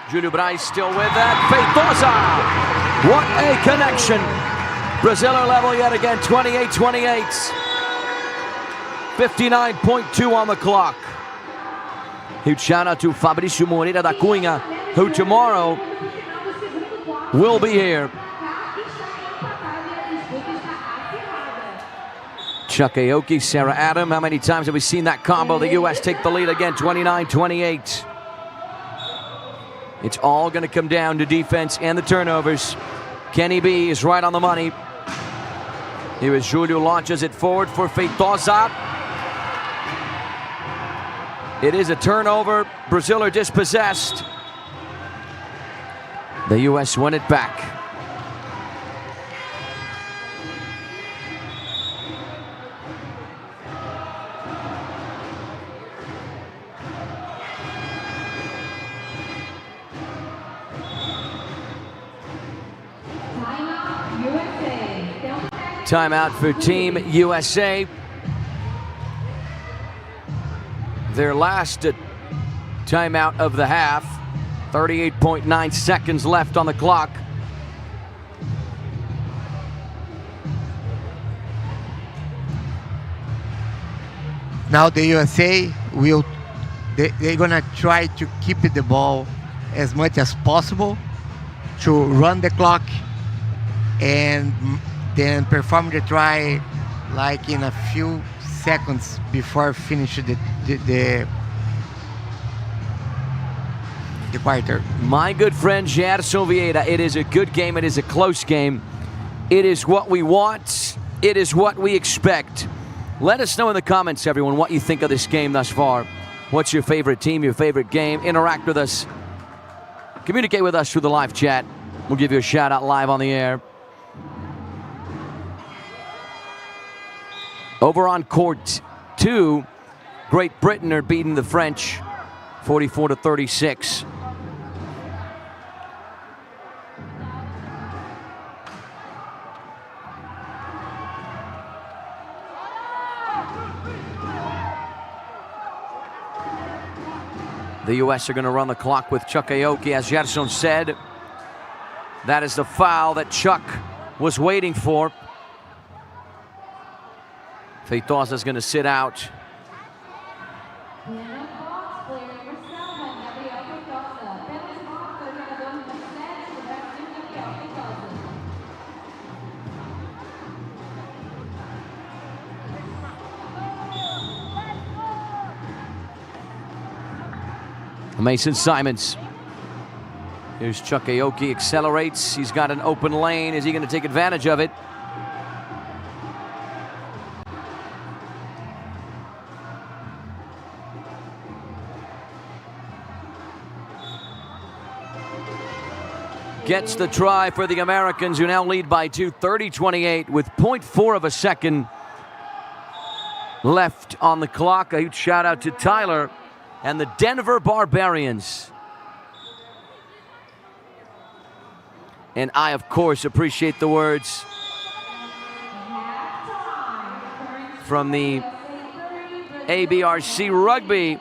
Júlio Braz still with that. Feitosa! What a connection! Brazil are level yet again, 28-28. 59.2 on the clock. Huge shout out to Fabrício Moreira da Cunha, who tomorrow will be here. Chuck Aoki, Sarah Adam. How many times have we seen that combo? The U.S. take the lead again, 29-28. It's all going to come down to defense and the turnovers. Kenny B is right on the money. Here is Julio, launches it forward for Feitosa. It is a turnover. Brazil are dispossessed. The U.S. win it back. Timeout for Team USA. Their last timeout of the half. 38.9 seconds left on the clock. Now the USA they're gonna try to keep the ball as much as possible to run the clock and then perform the try like in a few seconds before finish the quarter. My good friend Gerson Vieira, it is a good game, it is a close game. It is what we want, it is what we expect. Let us know in the comments, everyone, what you think of this game thus far. What's your favorite team, your favorite game? Interact with us. Communicate with us through the live chat. We'll give you a shout out live on the air. Over on court 2, Great Britain are beating the French 44-36. The U.S. are going to run the clock with Chuck Aoki, as Gerson said. That is the foul that Chuck was waiting for. Feitosa is going to sit out. Mason Simons. Here's Chuck Aoki, accelerates. He's got an open lane. Is he going to take advantage of it? Gets the try for the Americans, who now lead by 2, 30-28, with 0.4 of a second left on the clock. A huge shout out to Tyler and the Denver Barbarians. And I, of course, appreciate the words from the ABRC Rugby.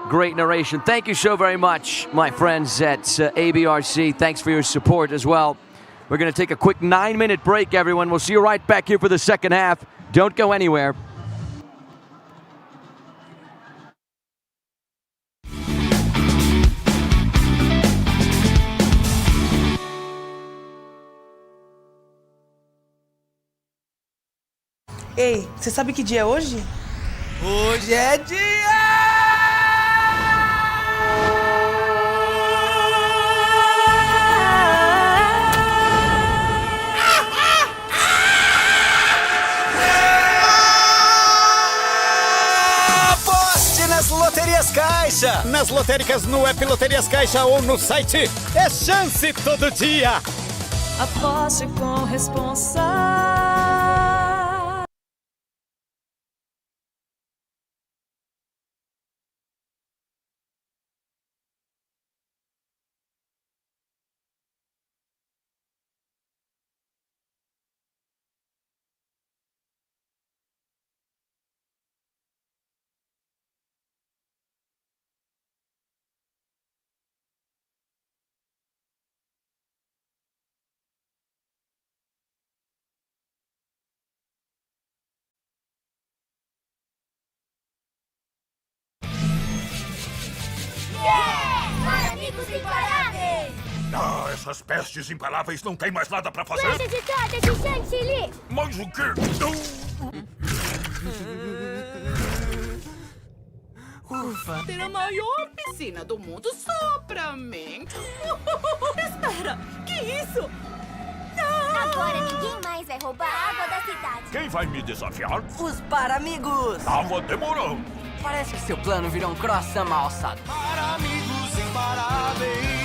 Great narration. Thank you so very much, my friends at ABRC. Thanks for your support as well. We're going to take a quick 9-minute break, everyone. We'll see you right back here for the second half. Don't go anywhere. Ei, você sabe que dia é hoje? Hoje é dia! Aposte nas loterias Caixa! Nas lotéricas, no app Loterias Caixa ou no site. É chance todo dia! Aposte com responsabilidade. Para amigos imparáveis! Ah, essas pestes imparáveis não têm mais nada pra fazer? Flecha de todas de chantilly! Mas o quê? Ufa, ter a maior piscina do mundo só pra mim. Espera, que isso? Agora ninguém mais vai roubar a água da cidade. Quem vai me desafiar? Os Paramigos! Tava demorando. Parece que seu plano virou um croissant mal alçado. Para amigos imparáveis.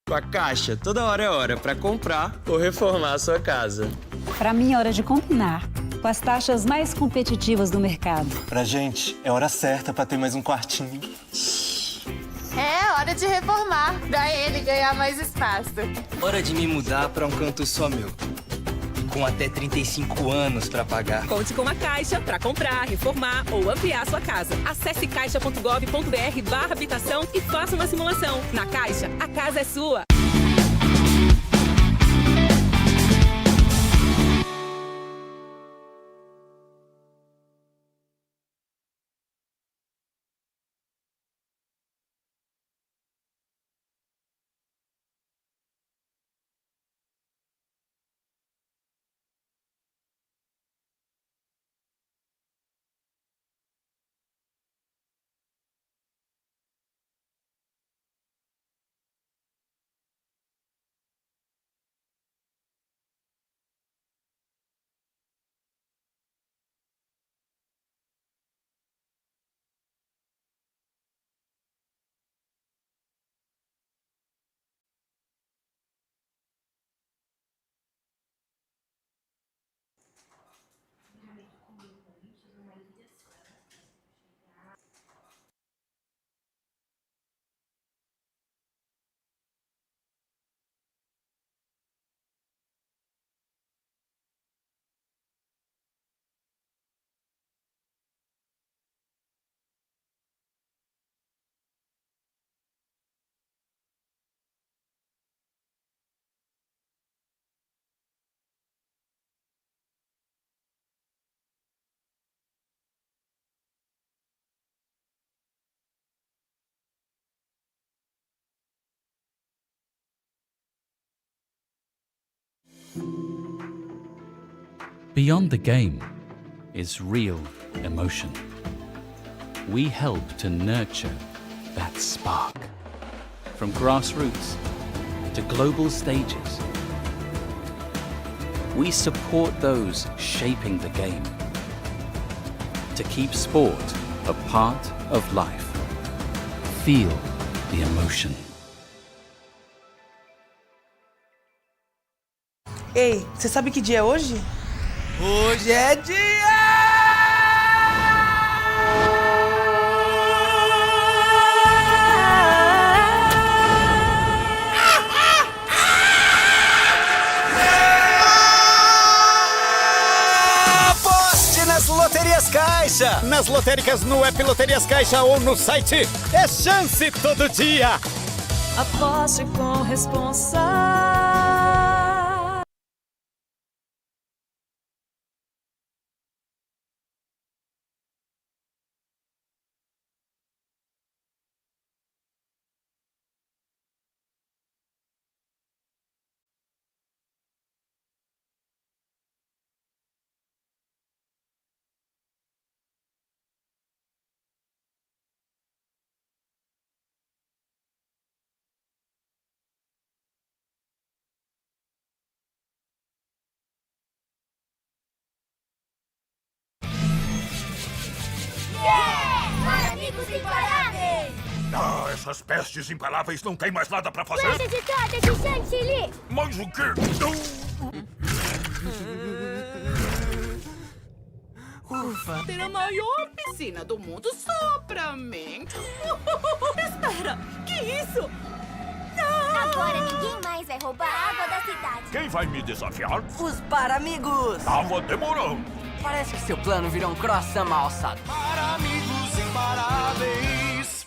Com a Caixa, toda hora é hora para comprar ou reformar a sua casa. Para mim é hora de combinar com as taxas mais competitivas do mercado. Pra gente, é hora certa pra ter mais um quartinho. É hora de reformar, pra ele ganhar mais espaço. Hora de me mudar para um canto só meu. Com até 35 anos para pagar. Conte com a Caixa para comprar, reformar ou ampliar sua casa. Acesse caixa.gov.br/habitação e faça uma simulação. Na Caixa, a casa é sua. Beyond the game is real emotion. We help to nurture that spark. From grassroots to global stages, we support those shaping the game to keep sport a part of life. Feel the emotion. Ei, você sabe que dia é hoje? Hoje é dia! Aposte nas loterias Caixa! Nas lotéricas no app Loterias Caixa ou no site. É chance todo dia! Aposte com responsabilidade. Amigos imparáveis! Ah, essas pestes imparáveis não têm mais nada pra fazer? Flecha de todas de chantilly! Mas o quê? Ufa, ter a maior piscina do mundo só pra mim. Espera, que isso? Agora ninguém mais vai roubar a água da cidade. Quem vai me desafiar? Os Paramigos! Tava demorando. Parece que seu plano virou um croissant mal alçado. Para amigos imparáveis.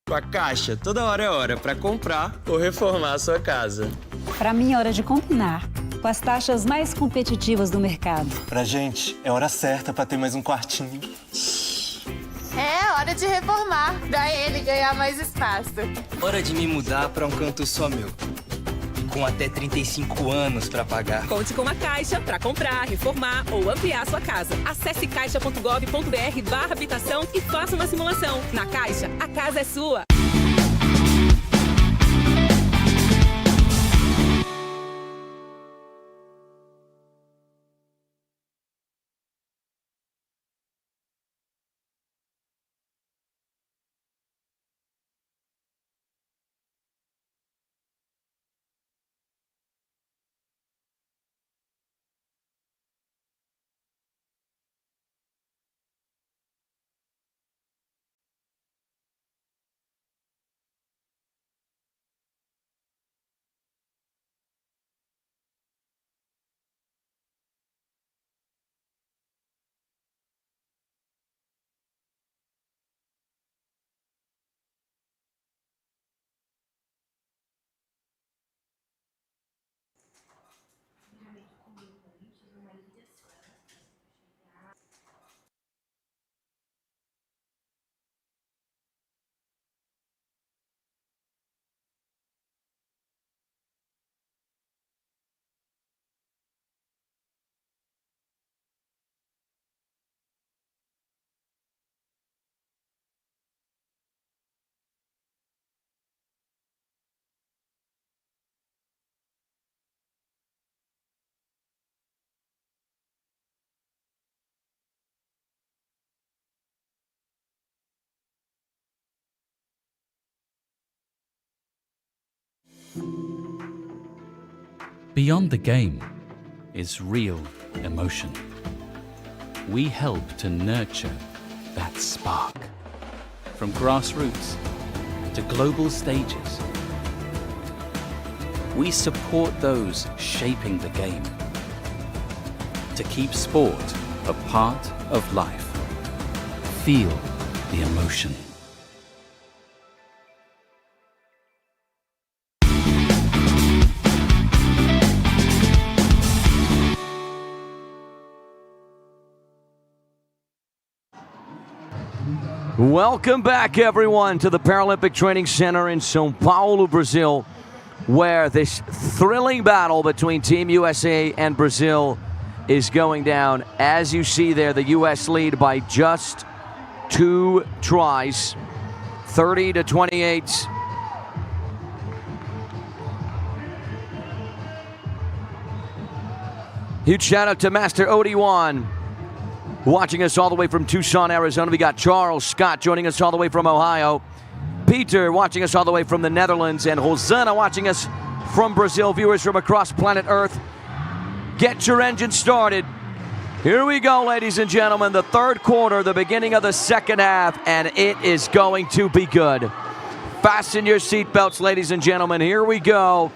Com Com a Caixa, toda hora é hora para comprar ou reformar a sua casa. Para mim é hora de combinar com as taxas mais competitivas do mercado. Pra gente, é hora certa para ter mais um quartinho. É hora de reformar, pra ele ganhar mais espaço. Hora de me mudar para um canto só meu. Com até 35 anos para pagar. Conte com a Caixa para comprar, reformar ou ampliar sua casa. Acesse caixa.gov.br/habitação e faça uma simulação. Na Caixa, a casa é sua. Beyond the game is real emotion. We help to nurture that spark. From grassroots to global stages, we support those shaping the game to keep sport a part of life. Feel the emotion. Welcome back, everyone, to the Paralympic Training Center in São Paulo, Brazil, where this thrilling battle between Team USA and Brazil is going down. As you see there, the U.S. lead by just 2 tries, 30-28. Huge shout out to Master Odiwan, watching us all the way from Tucson, Arizona. We got Charles Scott joining us all the way from Ohio. Peter watching us all the way from the Netherlands. And Hosanna watching us from Brazil. Viewers from across planet Earth. Get your engine started. Here we go, ladies and gentlemen. The third quarter, the beginning of the second half. And it is going to be good. Fasten your seatbelts, ladies and gentlemen. Here we go.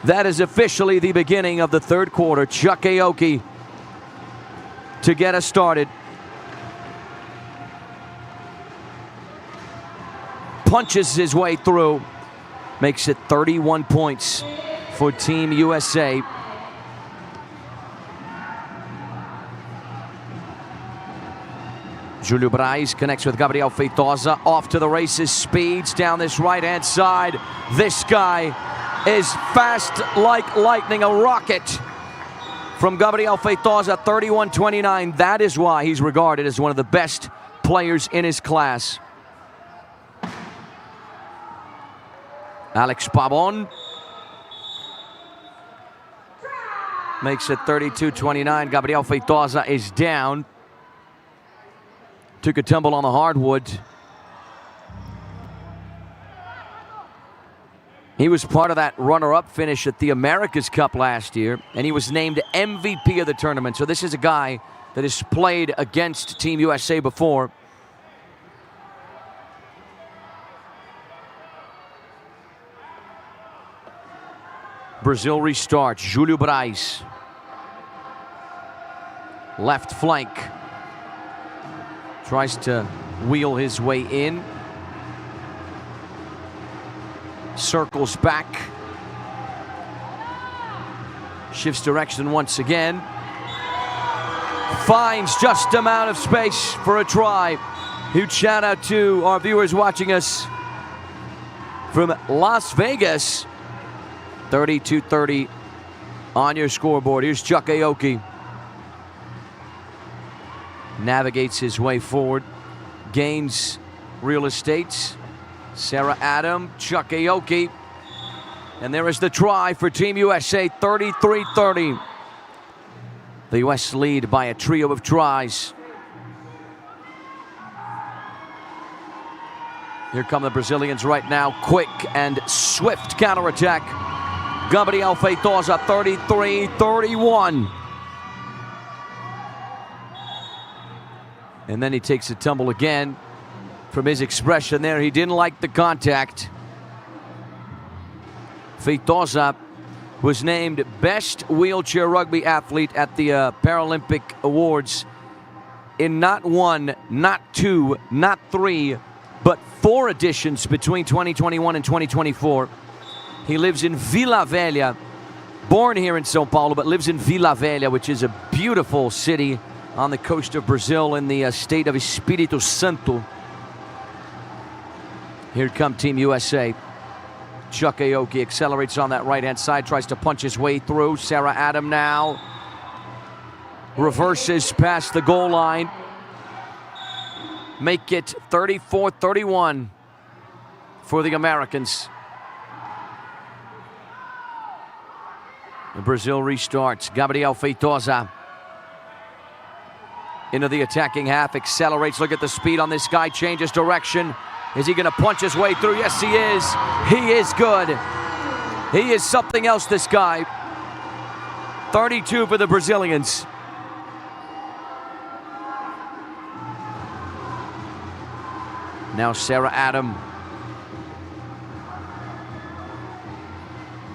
That is officially the beginning of the third quarter. Chuck Aoki to get us started. Punches his way through. Makes it 31 points for Team USA. Júlio Braz connects with Gabriel Feitosa. Off to the races. Speeds down this right-hand side. This guy is fast like lightning, a rocket. From Gabriel Feitosa, 31-29. That is why he's regarded as one of the best players in his class. Alex Pabon makes it 32-29. Gabriel Feitosa is down. Took a tumble on the hardwood. He was part of that runner-up finish at the America's Cup last year, and he was named MVP of the tournament. So this is a guy that has played against Team USA before. Brazil restarts. Júlio Braz. Left flank. Tries to wheel his way in. circles back. Shifts direction once again. Finds just amount of space for a try. Huge shout out to our viewers watching us from Las Vegas. 32-30 on your scoreboard. Here's Chuck Aoki. Navigates his way forward. Gains real estate. Sarah Adam, Chuck Aoki. And there is the try for Team USA, 33-30. The US lead by a trio of tries. Here come the Brazilians right now. Quick and swift counterattack. Gabriel Feitosa, 33-31. And then he takes a tumble again. From his expression there, he didn't like the contact. Feitosa was named Best Wheelchair Rugby Athlete at the Paralympic Awards in not one, not two, not three, but 4 editions between 2021 and 2024. He lives in Vila Velha, born here in São Paulo, but lives in Vila Velha, which is a beautiful city on the coast of Brazil in the state of Espírito Santo. Here come Team USA. Chuck Aoki accelerates on that right-hand side, tries to punch his way through. Sarah Adam now reverses past the goal line. Make it 34-31 for the Americans. And Brazil restarts. Gabriel Feitosa into the attacking half, accelerates. Look at the speed on this guy, changes direction. Is he gonna punch his way through? Yes, he is. He is good. He is something else, this guy. 32 for the Brazilians. Now Sarah Adam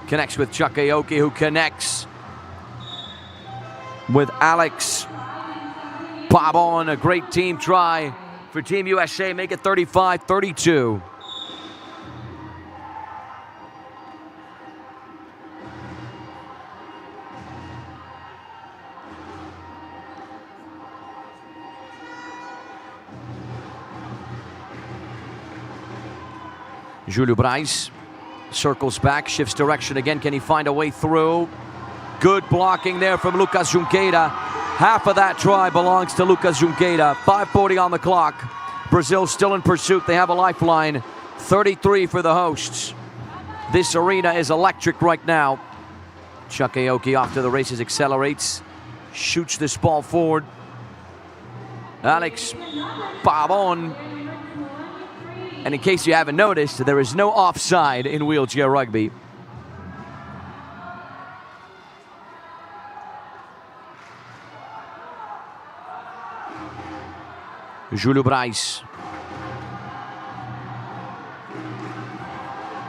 connects with Chuck Aoki, who connects with Alex Pabon. A great team try for Team USA, make it 35-32. Júlio Braz circles back, shifts direction again. Can he find a way through? Good blocking there from Lucas Junqueira. Half of that try belongs to Lucas Junqueira. 5:40 on the clock. Brazil still in pursuit. They have a lifeline. 33 for the hosts. This arena is electric right now. Chuck Aoki off to the races, accelerates, shoots this ball forward. Alex Pabon. And in case you haven't noticed, there is no offside in wheelchair rugby. Júlio Braz.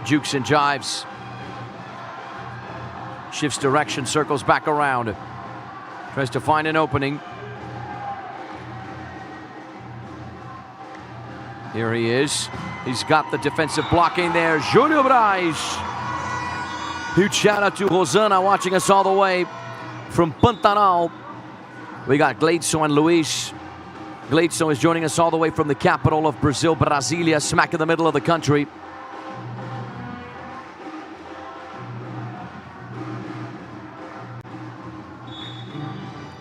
Jukes and jives. Shifts direction, circles back around. Tries to find an opening. Here he is. He's got the defensive blocking there. Júlio Braz. Huge shout out to Rosana watching us all the way from Pantanal. We got Gleidson and Luis. Gleidson is joining us all the way from the capital of Brazil, Brasilia, smack in the middle of the country.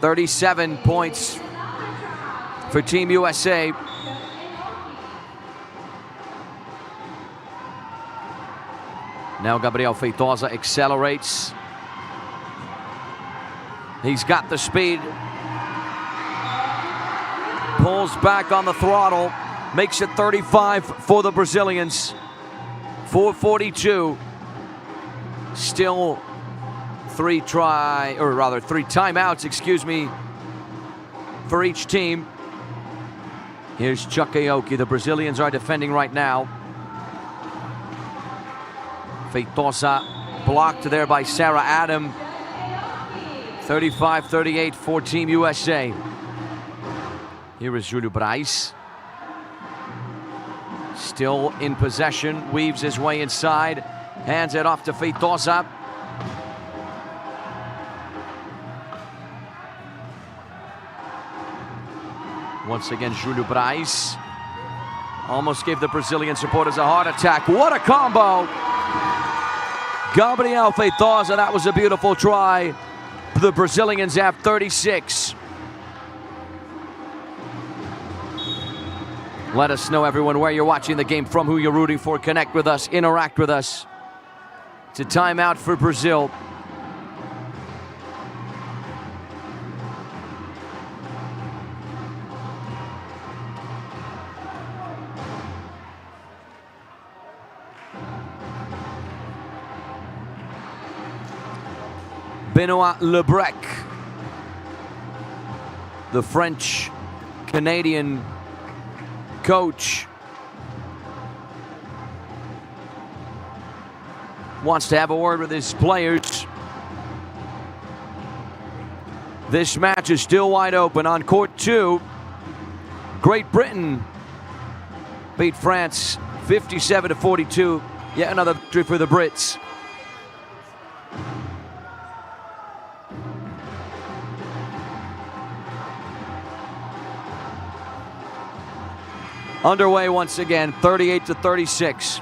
$37 points for Team USA. Now Gabriel Feitosa accelerates. He's got the speed. Pulls back on the throttle. Makes it 35 for the Brazilians. 4:42. Still three timeouts, excuse me, for each team. Here's Chuck Aoki. The Brazilians are defending right now. Feitosa blocked there by Sarah Adam. 35-38 for Team USA. Here is Júlio Braz. Still in possession, weaves his way inside. Hands it off to Feitosa. Once again, Júlio Braz. Almost gave the Brazilian supporters a heart attack. What a combo! Gabriel Feitosa, that was a beautiful try. The Brazilians have 36. Let us know, everyone, where you're watching the game from, who you're rooting for. Connect with us, interact with us. It's a timeout for Brazil. Benoit Lebrec, the French-Canadian coach, wants to have a word with his players. This match is still wide open on court 2. Great Britain beat France 57-42. Yet another victory for the Brits. Underway once again, 38-36.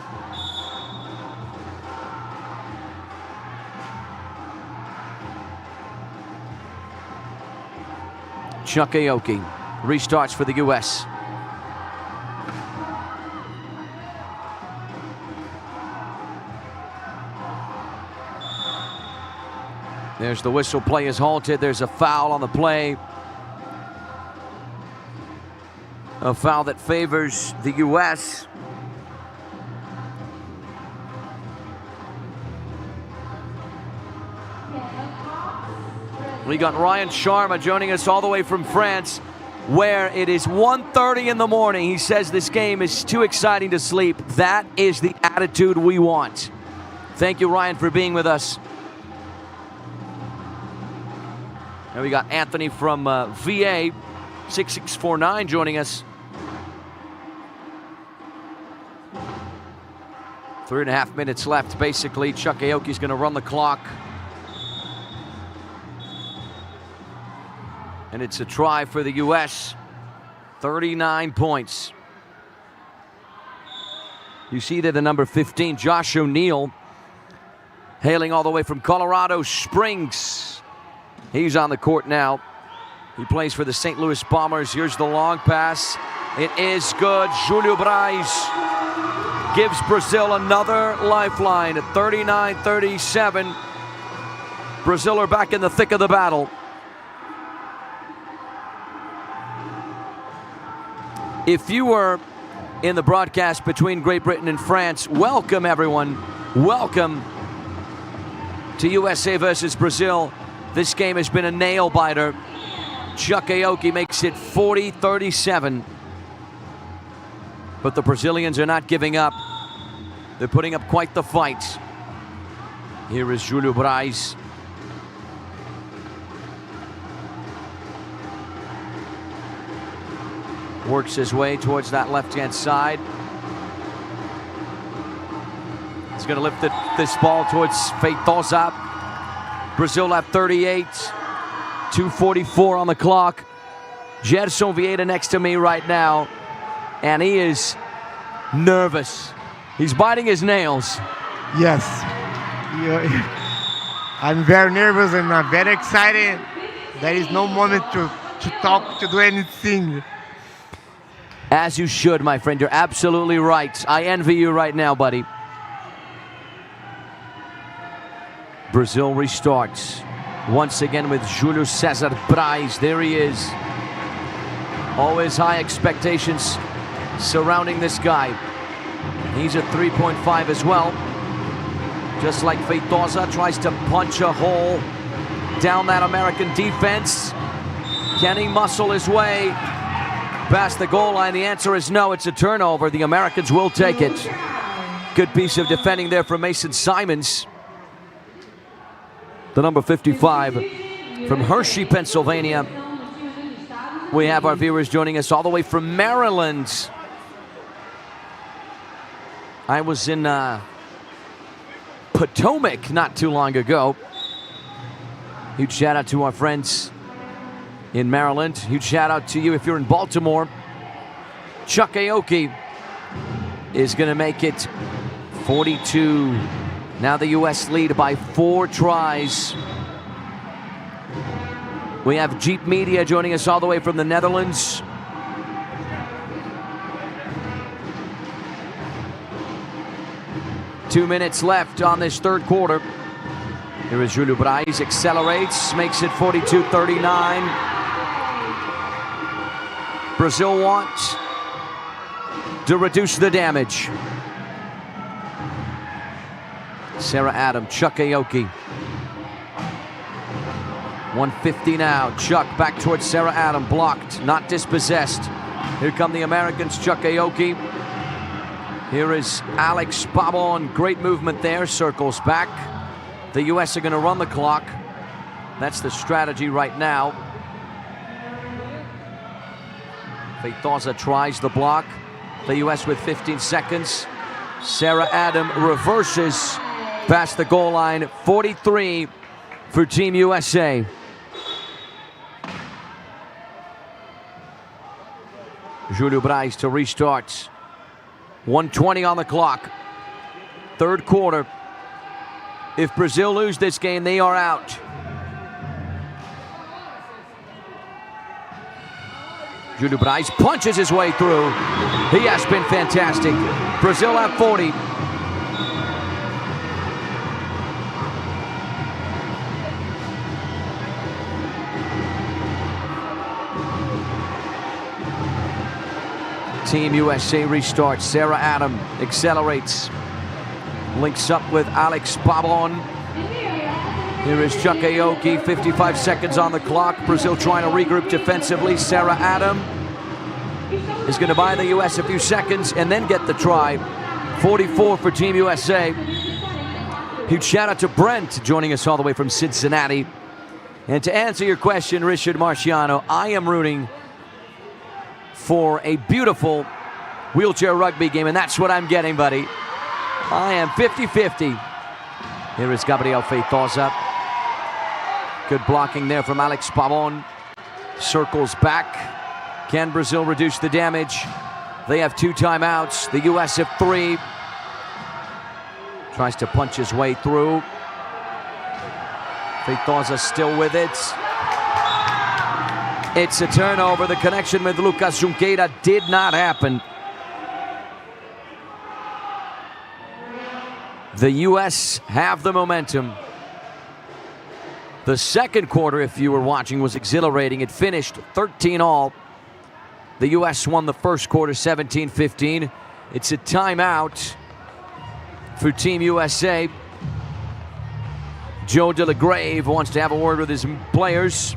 Chuck Aoki restarts for the U.S. There's the whistle, play is halted. There's a foul on the play. A foul that favors the U.S. We got Ryan Sharma joining us all the way from France, where it is 1:30 in the morning. He says this game is too exciting to sleep. That is the attitude we want. Thank you, Ryan, for being with us. And we got Anthony from VA, 6649, joining us. 3.5 minutes left, basically. Chuck Aoki's going to run the clock. And it's a try for the U.S. 39 points. You see there the number 15, Josh O'Neill, hailing all the way from Colorado Springs. He's on the court now. He plays for the St. Louis Bombers. Here's the long pass. It is good. Júlio Braz gives Brazil another lifeline at 39-37. Brazil are back in the thick of the battle. If you were in the broadcast between Great Britain and France, welcome everyone. Welcome to USA versus Brazil. This game has been a nail-biter. Chuck Aoki makes it 40-37. But the Brazilians are not giving up. They're putting up quite the fight. Here is Júlio Braz. Works his way towards that left-hand side. He's going to lift this ball towards Feitosa. Brazil have 38. 2:44 on the clock. Gerson Vieira next to me right now. And he is nervous. He's biting his nails. Yes. I'm very nervous and I'm very excited. There is no moment to talk, to do anything. As you should, my friend. You're absolutely right. I envy you right now, buddy. Brazil restarts. Once again with Júlio César Braz. There he is. Always high expectations surrounding this guy. He's at 3.5 as well. Just like Feitosa tries to punch a hole down that American defense. Can he muscle his way past the goal line? The answer is no. It's a turnover. The Americans will take it. Good piece of defending there from Mason Simons. The number 55 from Hershey, Pennsylvania. We have our viewers joining us all the way from Maryland. I was in Potomac not too long ago. Huge shout out to our friends in Maryland. Huge shout out to you if you're in Baltimore. Chuck Aoki is going to make it 42. Now the U.S. lead by 4 tries. We have Jeep Media joining us all the way from the Netherlands. Two minutes left on this third quarter. Here is Júlio Braz, accelerates, makes it 42-39. Brazil wants to reduce the damage. Sarah Adam, Chuck Aoki. 150 now. Chuck back towards Sarah Adam, blocked, not dispossessed. Here come the Americans, Chuck Aoki. Here is Alex Pabon, great movement there, circles back. The U.S. are going to run the clock. That's the strategy right now. Feitosa tries the block. The U.S. with 15 seconds. Sarah Adam reverses past the goal line. 43 for Team USA. Júlio Braz to restart. 1:20 on the clock. Third quarter. If Brazil lose this game, they are out. Júlio Braz punches his way through. He has been fantastic. Brazil at 40. Team USA restarts. Sarah Adam accelerates. Links up with Alex Pabon. Here is Chuck Aoki, 55 seconds on the clock. Brazil trying to regroup defensively. Sarah Adam is going to buy the U.S. a few seconds and then get the try. 44 for Team USA. Huge shout out to Brent joining us all the way from Cincinnati. And to answer your question, Richard Marciano, I am rooting for a beautiful wheelchair rugby game, and that's what I'm getting, buddy. I am 50-50. Here is Gabriel Feitosa. Good blocking there from Alex Pabon. Circles back. Can Brazil reduce the damage? They have 2 timeouts. The U.S. have 3. Tries to punch his way through. Feitosa still with it. It's a turnover. The connection with Lucas Junqueira did not happen. The U.S. have the momentum. The second quarter, if you were watching, was exhilarating. It finished 13-all. The U.S. won the first quarter 17-15. It's a timeout for Team USA. Joe De La Grave wants to have a word with his players.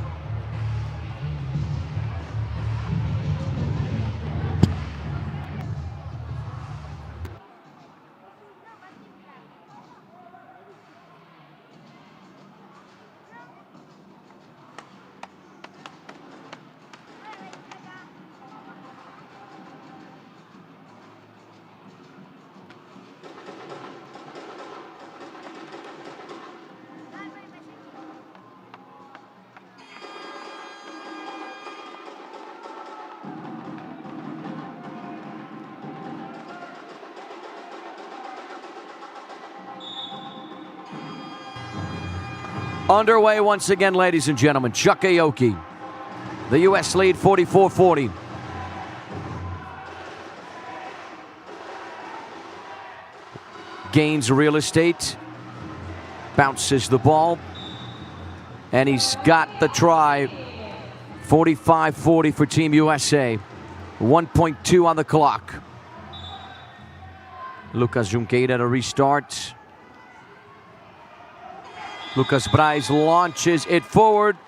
Underway once again, ladies and gentlemen. Chuck Aoki. The U.S. lead 44-40. Gains real estate. Bounces the ball. And he's got the try. 45-40 for Team USA. 1.2 on the clock. Lucas Junqueira to restart. Lucas Braz launches it forward.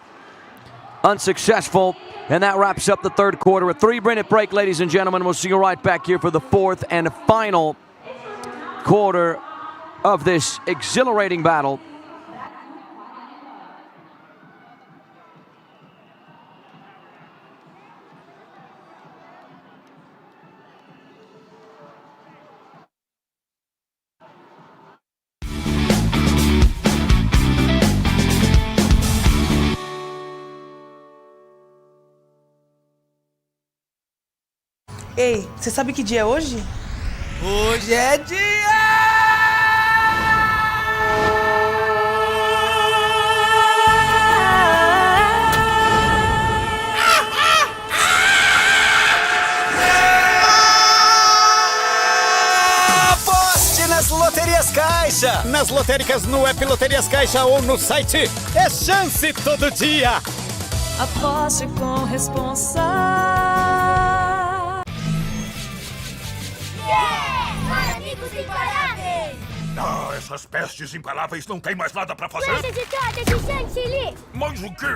Unsuccessful. And that wraps up the third quarter. A 3-minute break, ladies and gentlemen. We'll see you right back here for the fourth and final quarter of this exhilarating battle. Ei, você sabe que dia é hoje? Hoje é dia! Nas loterias Caixa, nas lotéricas no app Loterias Caixa ou no site, é chance todo dia. Aposte com responsa. Para amigos imparáveis! Ah, essas pestes imparáveis não tem mais nada pra fazer. Lanche de torta de chantilly! Mais o quê?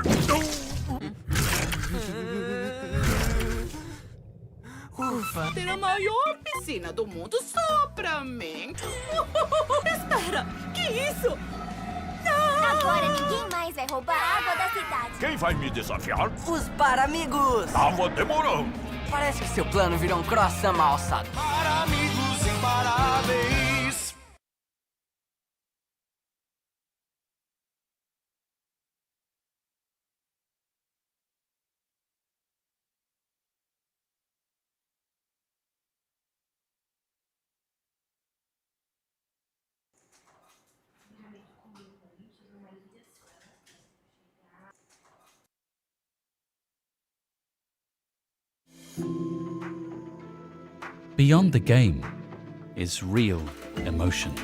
Ufa, ter a maior piscina do mundo só pra mim. Espera, que isso? Não! Agora ninguém mais vai roubar a água da cidade. Quem vai me desafiar? Os Paramigos! Tava demorando. Parece que seu plano virou um croissant mal assado. Para amigos imparáveis. Beyond the game is real emotion.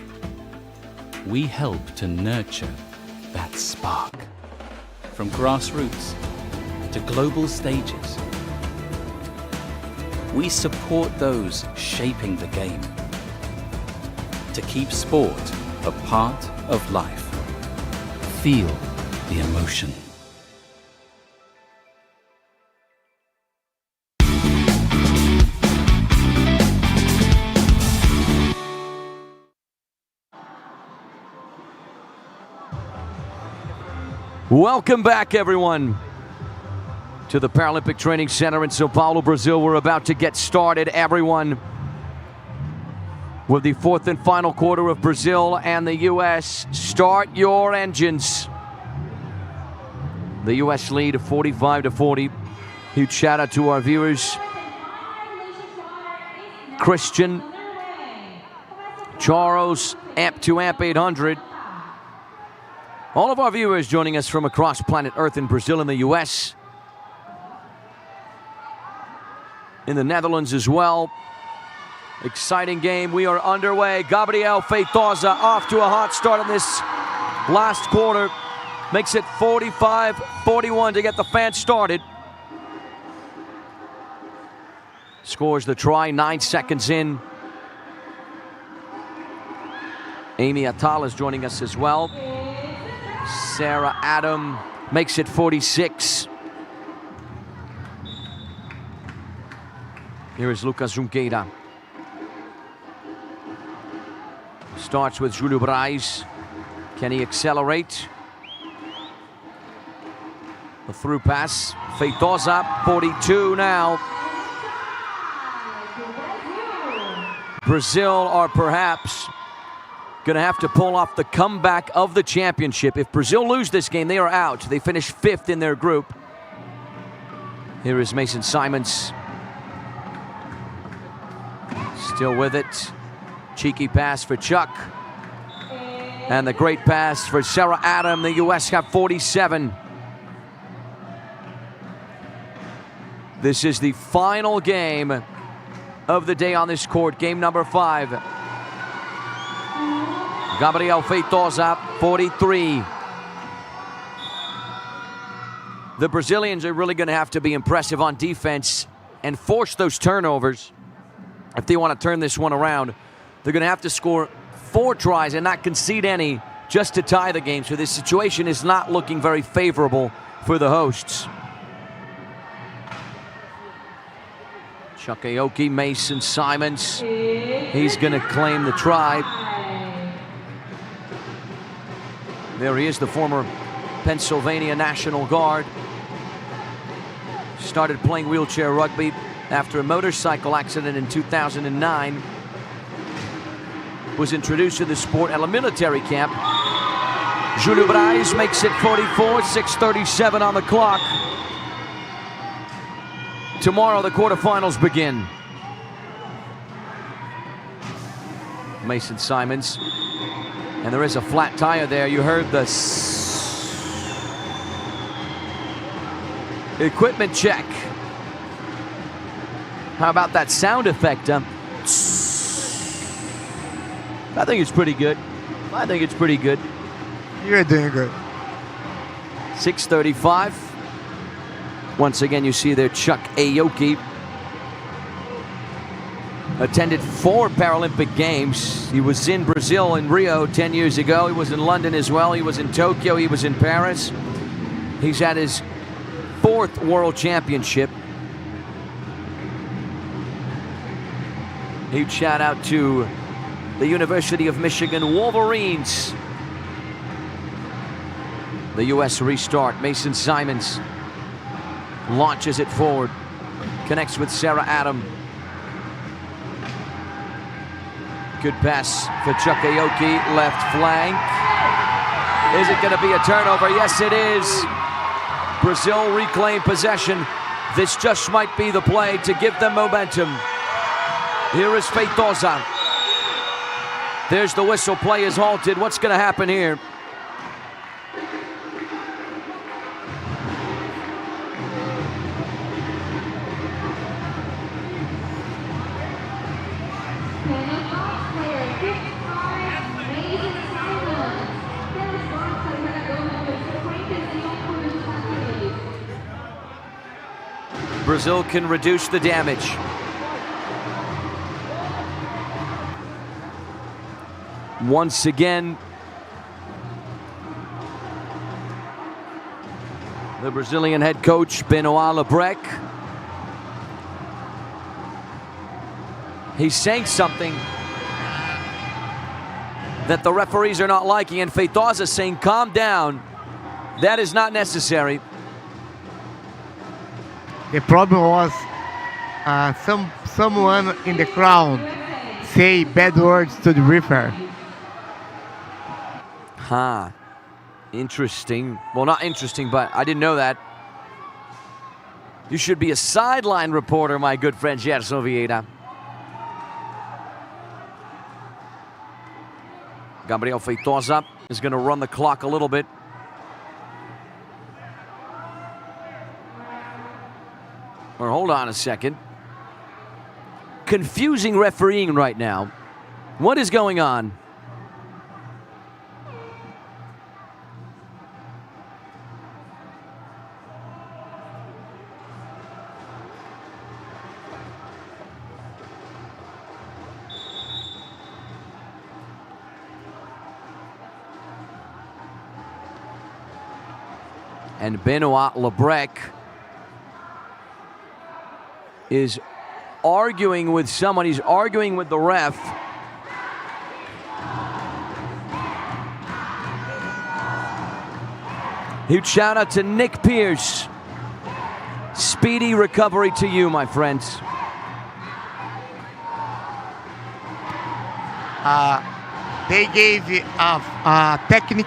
We help to nurture that spark. From grassroots to global stages, we support those shaping the game to keep sport a part of life. Feel the emotion. Welcome back, everyone, to the Paralympic Training Center in São Paulo, Brazil. We're about to get started, everyone, with the fourth and final quarter of Brazil and the U.S. Start your engines. The U.S. lead of 45-40. Huge shout out to our viewers. Christian, Charles, Amp to Amp 800. All of our viewers joining us from across planet Earth in Brazil and the U.S. In the Netherlands as well. Exciting game. We are underway. Gabriel Feitosa off to a hot start in this last quarter. Makes it 45-41 to get the fans started. Scores the try 9 seconds in. Amy Attal is joining us as well. Sarah Adam makes it 46. Here is Lucas Junqueira. Starts with Júlio Braz. Can he accelerate? The through pass. Feitosa, 42 now. Brazil are perhaps going to have to pull off the comeback of the championship. If Brazil lose this game, they are out. They finish 5th in their group. Here is Mason Simons. Still with it. Cheeky pass for Chuck. And the great pass for Sarah Adam. The U.S. have 47. This is the final game of the day on this court. Game number 5. Gabriel Feitosa, 43. The Brazilians are really going to have to be impressive on defense and force those turnovers if they want to turn this one around. They're going to have to score 4 tries and not concede any just to tie the game. So this situation is not looking very favorable for the hosts. Chuck Aoki, Mason Simons. He's going to claim the try. There he is, the former Pennsylvania National Guard. Started playing wheelchair rugby after a motorcycle accident in 2009. Was introduced to the sport at a military camp. Júlio Braz makes it 44, 6:37 on the clock. Tomorrow the quarterfinals begin. Mason Simons. And there is a flat tire there. You heard the equipment check. How about that sound effect? I think it's pretty good. I think it's pretty good. You're doing good. 6:35. Once again, you see there Chuck Aoki. Attended 4 Paralympic Games. He was in Brazil in Rio 10 years ago. He was in London as well. He was in Tokyo. He was in Paris. He's at his 4th World Championship. Huge shout out to the University of Michigan Wolverines. The U.S. restart. Mason Simons launches it forward. Connects with Sarah Adam. Good pass for Chuck Aoki, left flank. Is it going to be a turnover? Yes, it is. Brazil reclaim possession. This just might be the play to give them momentum. Here is Feitosa. There's the whistle. Play is halted. What's going to happen here? Brazil can reduce the damage. Once again, the Brazilian head coach, Benoit Lebrec. He's saying something that the referees are not liking, and Feitosa saying, calm down. That is not necessary. The problem was someone in the crowd say bad words to the referee. Huh. Interesting. Well, not interesting, but I didn't know that. You should be a sideline reporter, my good friend Gerson Vieira. Gabriel Feitosa is going to run the clock a little bit. Or hold on a second. Confusing refereeing right now. What is going on? And Benoit Lebrec is arguing with someone. He's arguing with the ref. Huge shout out to Nick Pierce. Speedy recovery to you, my friends. They gave a technique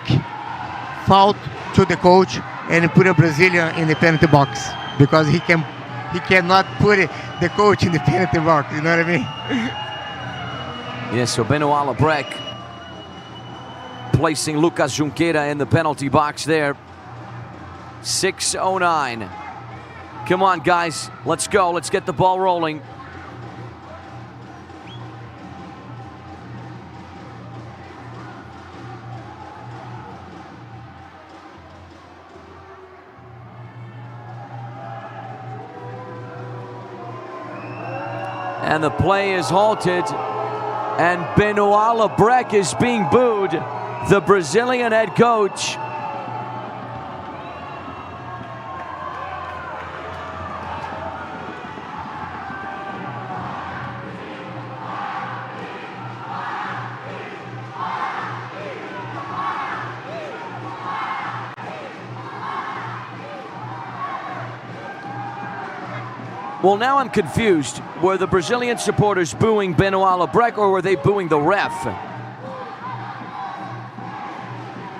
foul to the coach and put a Brazilian in the penalty box because he cannot put the coach in the penalty box, you know what I mean? Yes, so Benoit Lebrec placing Lucas Junqueira in the penalty box there. 6:09. Come on, guys, let's go. Let's get the ball rolling. And the play is halted, and Benoit Lebrec is being booed, the Brazilian head coach. Well, now I'm confused. Were the Brazilian supporters booing Benoit Lebrec, or were they booing the ref?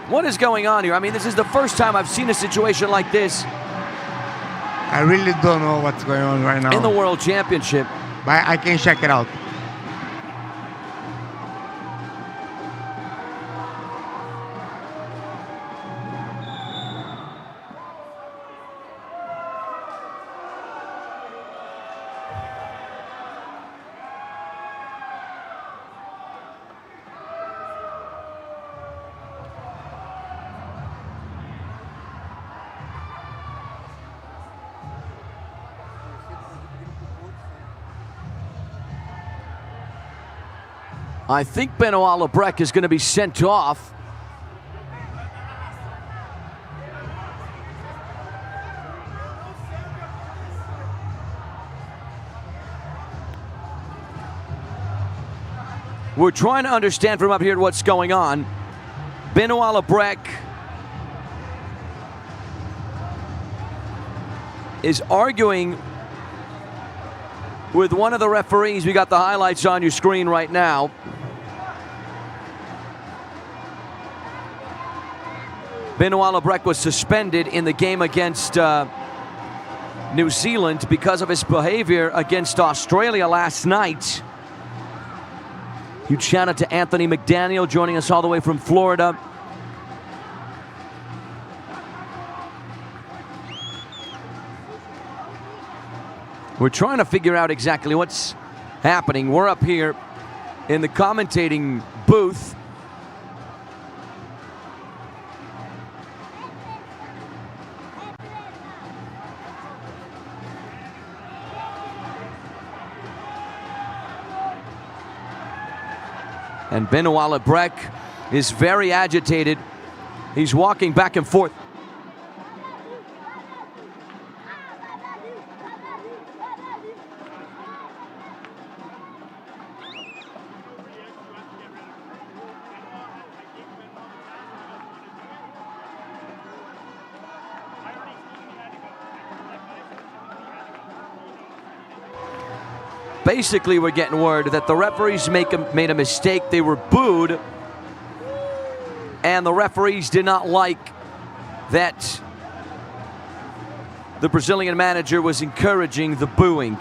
What is going on here? I mean, this is the first time I've seen a situation like this. I really don't know what's going on right now. In the World Championship. But I can check it out. I think Benoit Lebrec is going to be sent off. We're trying to understand from up here what's going on. Benoit Lebrec is arguing with one of the referees. We got the highlights on your screen right now. Benoit Lebrec was suspended in the game against New Zealand because of his behavior against Australia last night. Huge shout out to Anthony McDaniel joining us all the way from Florida. We're trying to figure out exactly what's happening. We're up here in the commentating booth. And Benoit Lebrec is very agitated. He's walking back and forth. Basically, we're getting word that the referees made a mistake. They were booed, and the referees did not like that the Brazilian manager was encouraging the booing.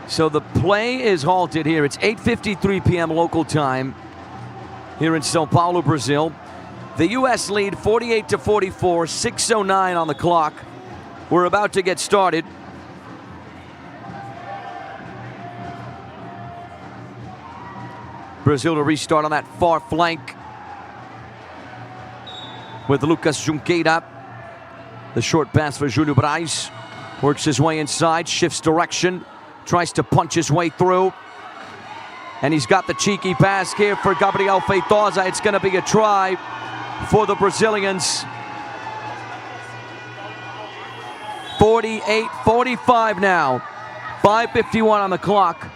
So the play is halted here. It's 8:53 p.m. local time here in São Paulo, Brazil. The U.S. lead 48-44, 6:09 on the clock. We're about to get started. Brazil to restart on that far flank with Lucas Junqueira. The short pass for Júlio Braz. Works his way inside, shifts direction, tries to punch his way through. And he's got the cheeky pass here for Gabriel Feitosa. It's going to be a try for the Brazilians. 48-45 now. 5:51 on the clock.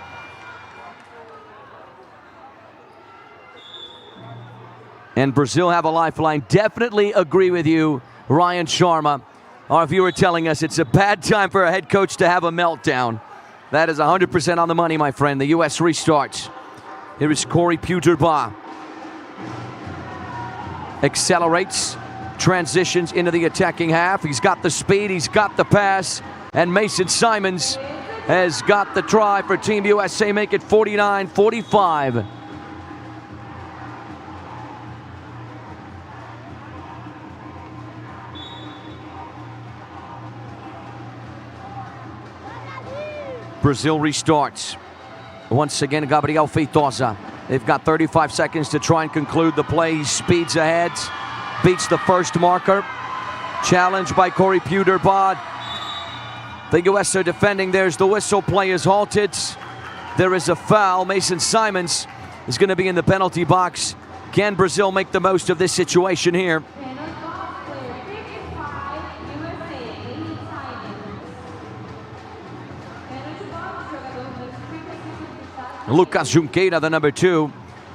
And Brazil have a lifeline. Definitely agree with you, Ryan Sharma. Our viewer telling us it's a bad time for a head coach to have a meltdown. That is 100% on the money, my friend. The U.S. restarts. Here is Corey Puterbaugh. Accelerates, transitions into the attacking half. He's got the speed, he's got the pass. And Mason Simons has got the try for Team USA, make it 49-45. Brazil restarts. Once again, Gabriel Feitosa. They've got 35 seconds to try and conclude the play. He speeds ahead, beats the first marker. Challenged by Corey Puterbaugh. The U.S. are defending. There's the whistle. Play is halted. There is a foul. Mason Simons is going to be in the penalty box. Can Brazil make the most of this situation here? Lucas Junqueira, the number 2,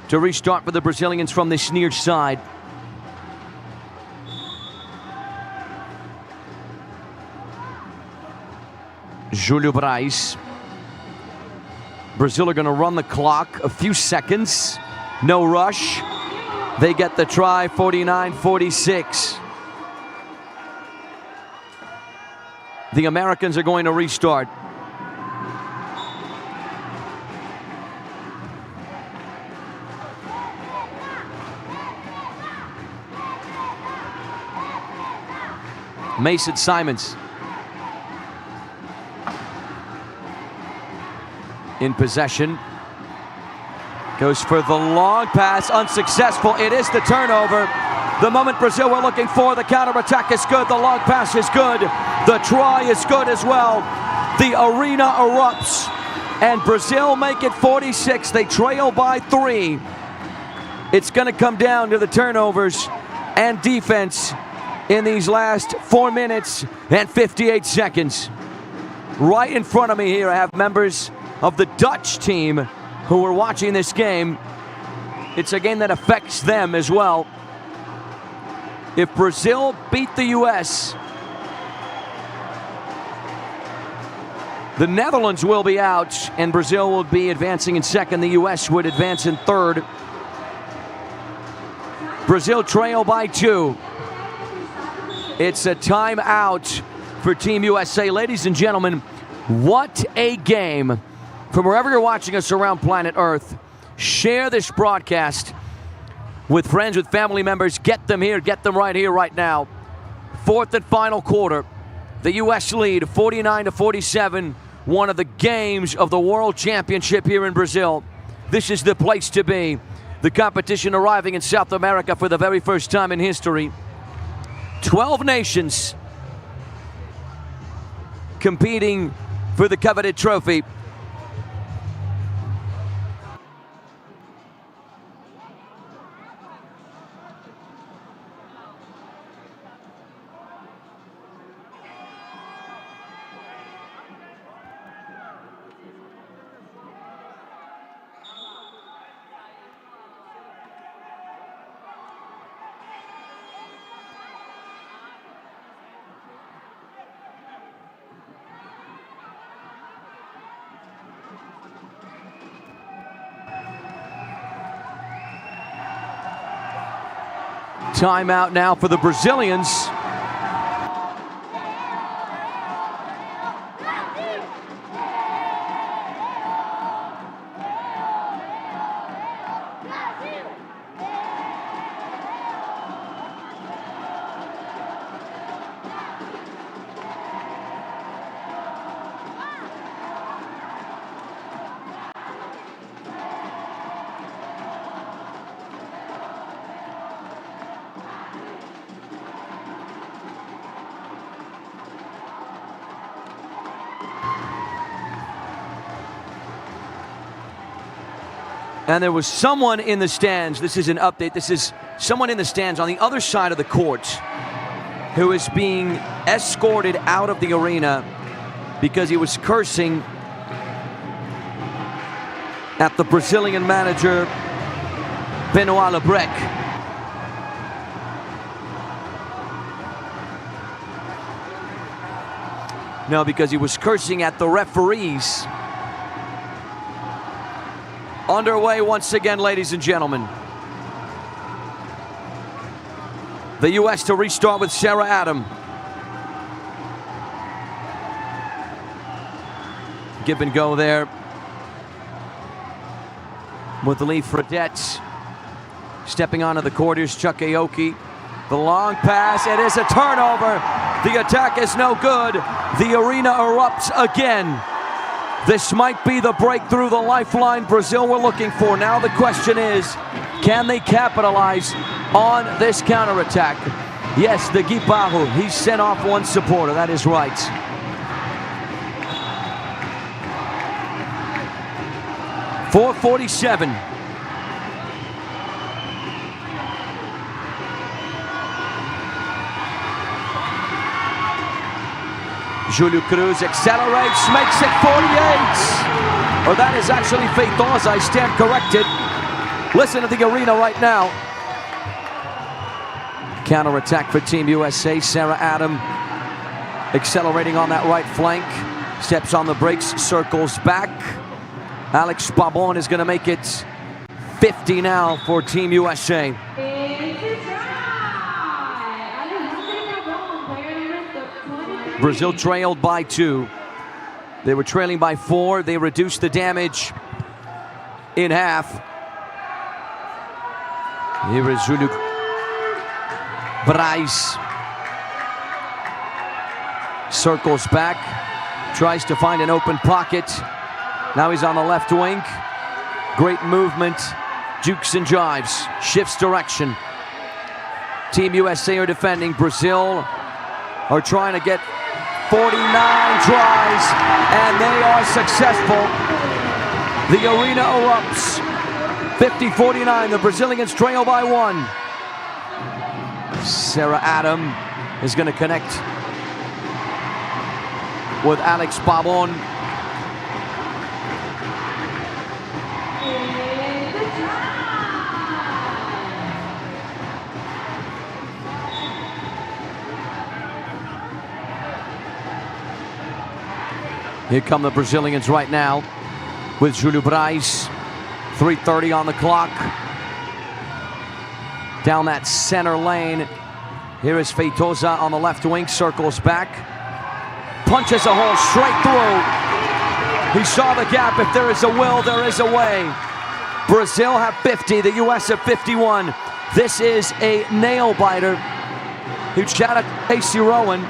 to restart for the Brazilians from this near side. Júlio Braz. Brazil are going to run the clock a few seconds. No rush. They get the try, 49-46. The Americans are going to restart. Mason Simons in possession. Goes for the long pass, unsuccessful. It is the turnover. The moment Brazil were looking for. The counterattack is good. The long pass is good. The try is good as well. The arena erupts and Brazil make it 46. They trail by 3. It's going to come down to the turnovers and defense in these last 4 minutes and 58 seconds. Right in front of me here, I have members of the Dutch team who are watching this game. It's a game that affects them as well. If Brazil beat the U.S., the Netherlands will be out, and Brazil will be advancing in second. The U.S. would advance in third. Brazil trail by 2. It's a timeout for Team USA. Ladies and gentlemen, what a game. From wherever you're watching us around planet Earth, share this broadcast with friends, with family members. Get them here, get them right here, right now. Fourth and final quarter. The U.S. lead 49-47. One of the games of the World Championship here in Brazil. This is the place to be. The competition arriving in South America for the very first time in history. 12 nations competing for the coveted trophy. Timeout now for the Brazilians. And there was someone in the stands, this is an update, this is someone in the stands on the other side of the court who is being escorted out of the arena because he was cursing at the Brazilian manager, Benoit Lebrec. No, because he was cursing at the referees. Underway once again, ladies and gentlemen. The U.S. to restart with Sarah Adam. Give and go there with Lee Fredette. Stepping onto the court, here's Chuck Aoki. The long pass, it is a turnover. The attack is no good. The arena erupts again. This might be the breakthrough, the lifeline Brazil were looking for. Now the question is, can they capitalize on this counterattack? Yes, the Guiparro, he sent off one supporter, that is right. .447. Julio Cruz accelerates, makes it 48. Or that is actually Feitosa, I stand corrected. Listen to the arena right now. Counter-attack for Team USA. Sarah Adam accelerating on that right flank. Steps on the brakes, circles back. Alex Pabon is going to make it 50 now for Team USA. Brazil trailed by 2. They were trailing by 4. They reduced the damage in half. Here is Julio Braz. Circles back. Tries to find an open pocket. Now he's on the left wing. Great movement. Jukes and jives. Shifts direction. Team USA are defending. Brazil are trying to get tries, and they are successful. The arena erupts. 50-49, the Brazilians trail by 1. Sarah Adam is going to connect with Alex Pabon. Here come the Brazilians right now with Júlio Braz. 3:30 on the clock. Down that center lane. Here is Feitosa on the left wing, circles back. Punches a hole straight through. He saw the gap. If there is a will, there is a way. Brazil have 50, the US have 51. This is a nail biter. Huge shout out to Casey Rowan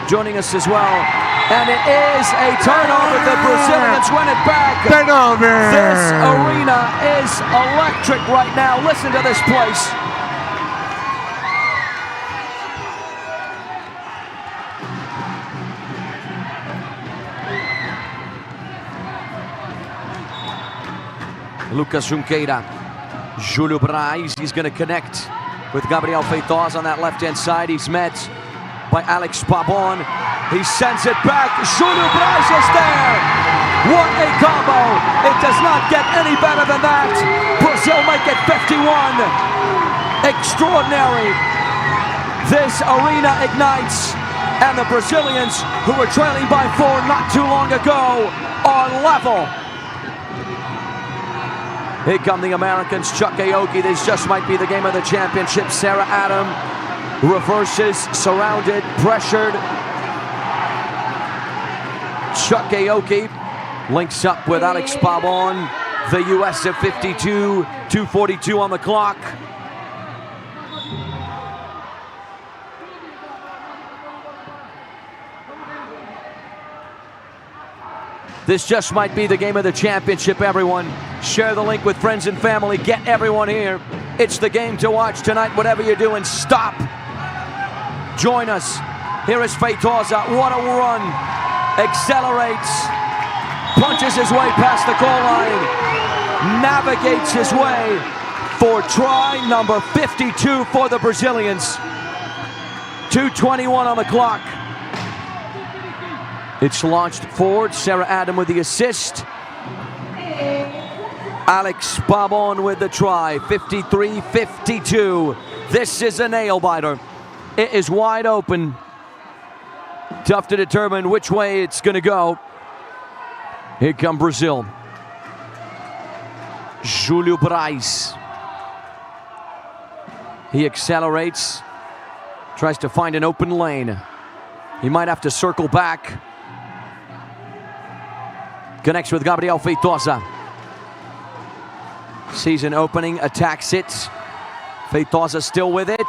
joining us as well. And it is a turnover. The Brazilians win it back. Turnover. This arena is electric right now. Listen to this place. Lucas Junqueira. Júlio Braz. He's going to connect with Gabriel Feitosa on that left-hand side. He's met by Alex Pabon. He sends it back. Júlio Braz is there. What a combo. It does not get any better than that. Brazil make it 51. Extraordinary. This arena ignites. And the Brazilians, who were trailing by 4 not too long ago, are level. Here come the Americans. Chuck Aoki. This just might be the game of the championship. Sarah Adam reverses, surrounded, pressured. Chuck Aoki links up with Alex Pabon. The US at 52, 2:42 on the clock. This just might be the game of the championship, everyone. Share the link with friends and family. Get everyone here. It's the game to watch tonight. Whatever you're doing, stop. Join us. Here is Feitosa. What a run. Accelerates. Punches his way past the goal line. Navigates his way for try number 52 for the Brazilians. 2:21 on the clock. It's launched forward. Sarah Adam with the assist. Alex Pabon with the try. 53-52. This is a nail biter. It is wide open. Tough to determine which way it's going to go. Here come Brazil. Júlio Braz. He accelerates. Tries to find an open lane. He might have to circle back. Connects with Gabriel Feitosa. Sees an opening, attacks it. Feitosa still with it.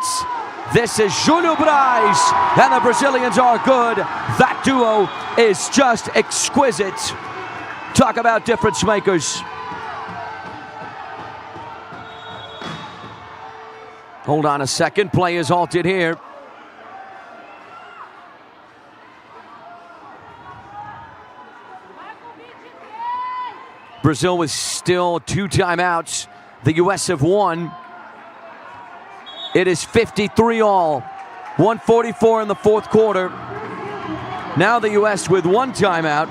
This is Júlio Braz, and the Brazilians are good. That duo is just exquisite. Talk about difference makers. Hold on a second, play is halted here. Brazil with still 2 timeouts. The US have 1. It is 53-all. 1:44 in the 4th quarter. Now the US with 1 timeout.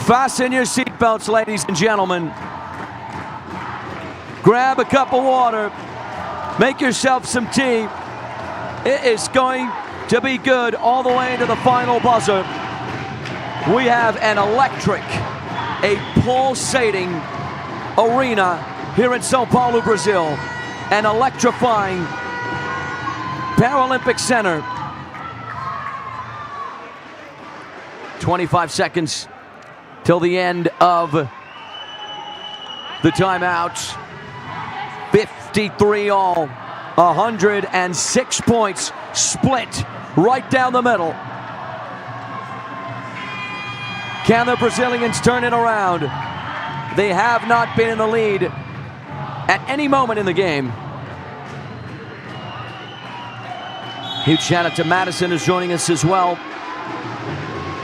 Fasten your seatbelts, ladies and gentlemen. Grab a cup of water. Make yourself some tea. It is going to be good all the way to the final buzzer. We have an electric, a pulsating arena here in São Paulo, Brazil. An electrifying Paralympic Center. 25 seconds till the end of the timeouts. 53-all. 106 points split right down the middle. Can the Brazilians turn it around? They have not been in the lead at any moment in the game. Huge shout out to Madison, who's joining us as well.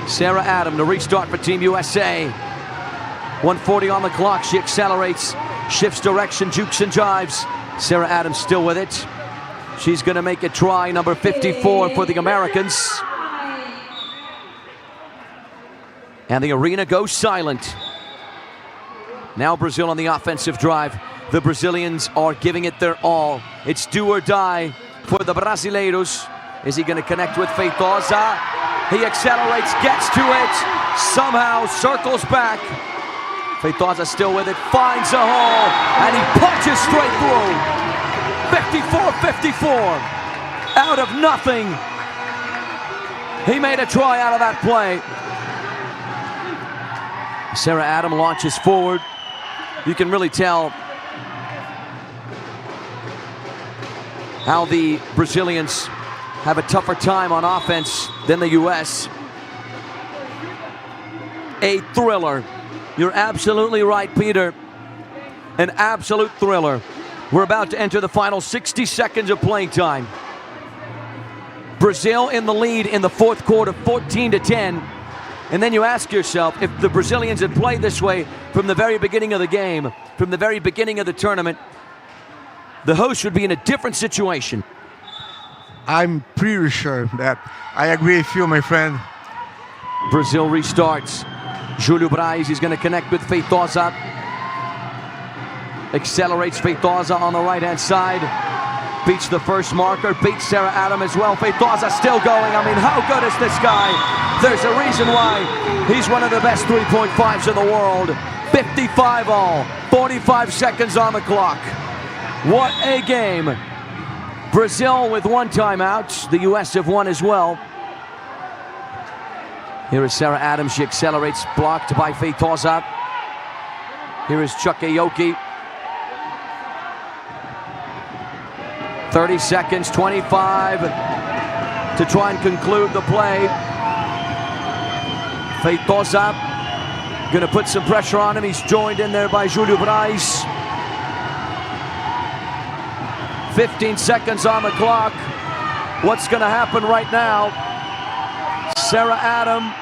Sarah Adam, the restart for Team USA. 1:40 on the clock. She accelerates, shifts direction, jukes and jives. Sarah Adams still with it. She's going to make it try number 54 for the Americans. And the arena goes silent. Now Brazil on the offensive drive. The Brazilians are giving it their all. It's do or die for the Brasileiros. Is he going to connect with Feitosa? He accelerates, gets to it, somehow circles back. Feitosa still with it, finds a hole, and he punches straight through. 54-54, out of nothing. He made a try out of that play. Sarah Adam launches forward. You can really tell how the Brazilians have a tougher time on offense than the US. A thriller. You're absolutely right, Peter. An absolute thriller. We're about to enter the final 60 seconds of playing time. Brazil in the lead in the fourth quarter, 14-10. And then you ask yourself, if the Brazilians had played this way from the very beginning of the game, from the very beginning of the tournament, the host would be in a different situation. I'm pretty sure that I agree with you, my friend. Brazil restarts. Júlio Braz is going to connect with Feitosa. Accelerates Feitosa on the right-hand side. Beats the first marker, beats Sarah Adam as well. Feitosa still going. I mean, how good is this guy? There's a reason why he's one of the best 3.5s in the world. 55 all, 45 seconds on the clock. What a game. Brazil with one timeout. The US have one as well. Here is Sarah Adams. She accelerates, blocked by Feitosa. Here is Chuck Aoki. 30 seconds, 25 to try and conclude the play. Feitosa going to put some pressure on him. He's joined in there by Júlio Braz. 15 seconds on the clock. What's going to happen right now? Sarah Adam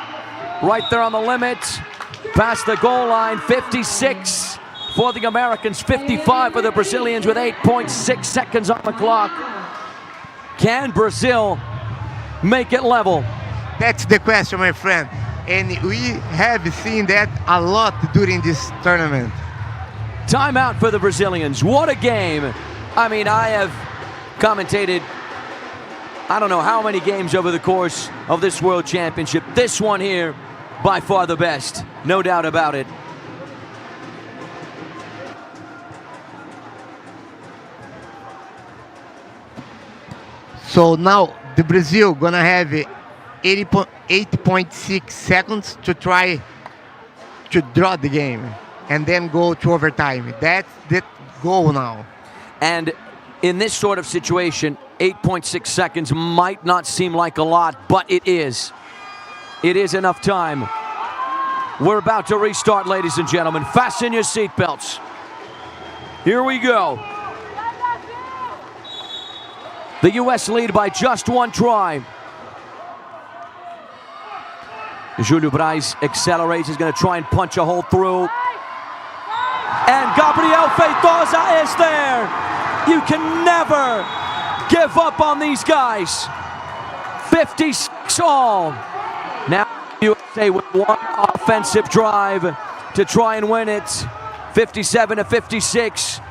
right there on the limit. Past the goal line, 56 for the Americans, 55 for the Brazilians with 8.6 seconds on the clock. Can Brazil make it level? That's the question, my friend. And we have seen that a lot during this tournament. Timeout for the Brazilians. What a game. I mean, I have commentated I don't know how many games over the course of this World Championship. This one here, by far the best. No doubt about it. So now the Brazil gonna have 8.6 seconds to try to draw the game and then go to overtime. That's the goal now. And in this sort of situation, 8.6 seconds might not seem like a lot, but it is. It is enough time. We're about to restart, ladies and gentlemen. Fasten your seatbelts. Here we go. The U.S. lead by just one try. Júlio Braz accelerates. He's going to try and punch a hole through. And Gabriel Feitosa is there. You can never give up on these guys. 56 all. Now USA with one offensive drive to try and win it. 57-56.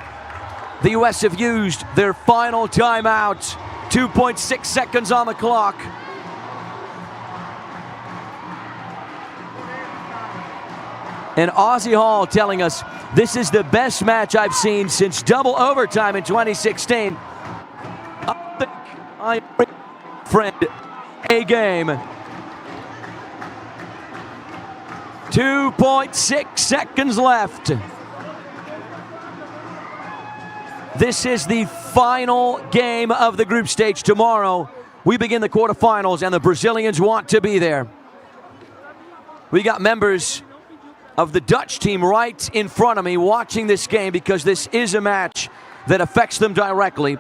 The U.S. have used their final timeout. 2.6 seconds on the clock. And Ozzy Hall telling us, this is the best match I've seen since double overtime in 2016. I think I'm friend a game. 2.6 seconds left. This is the final game of the group stage. Tomorrow, we begin the quarterfinals, and the Brazilians want to be there. We got members of the Dutch team right in front of me watching this game because this is a match that affects them directly.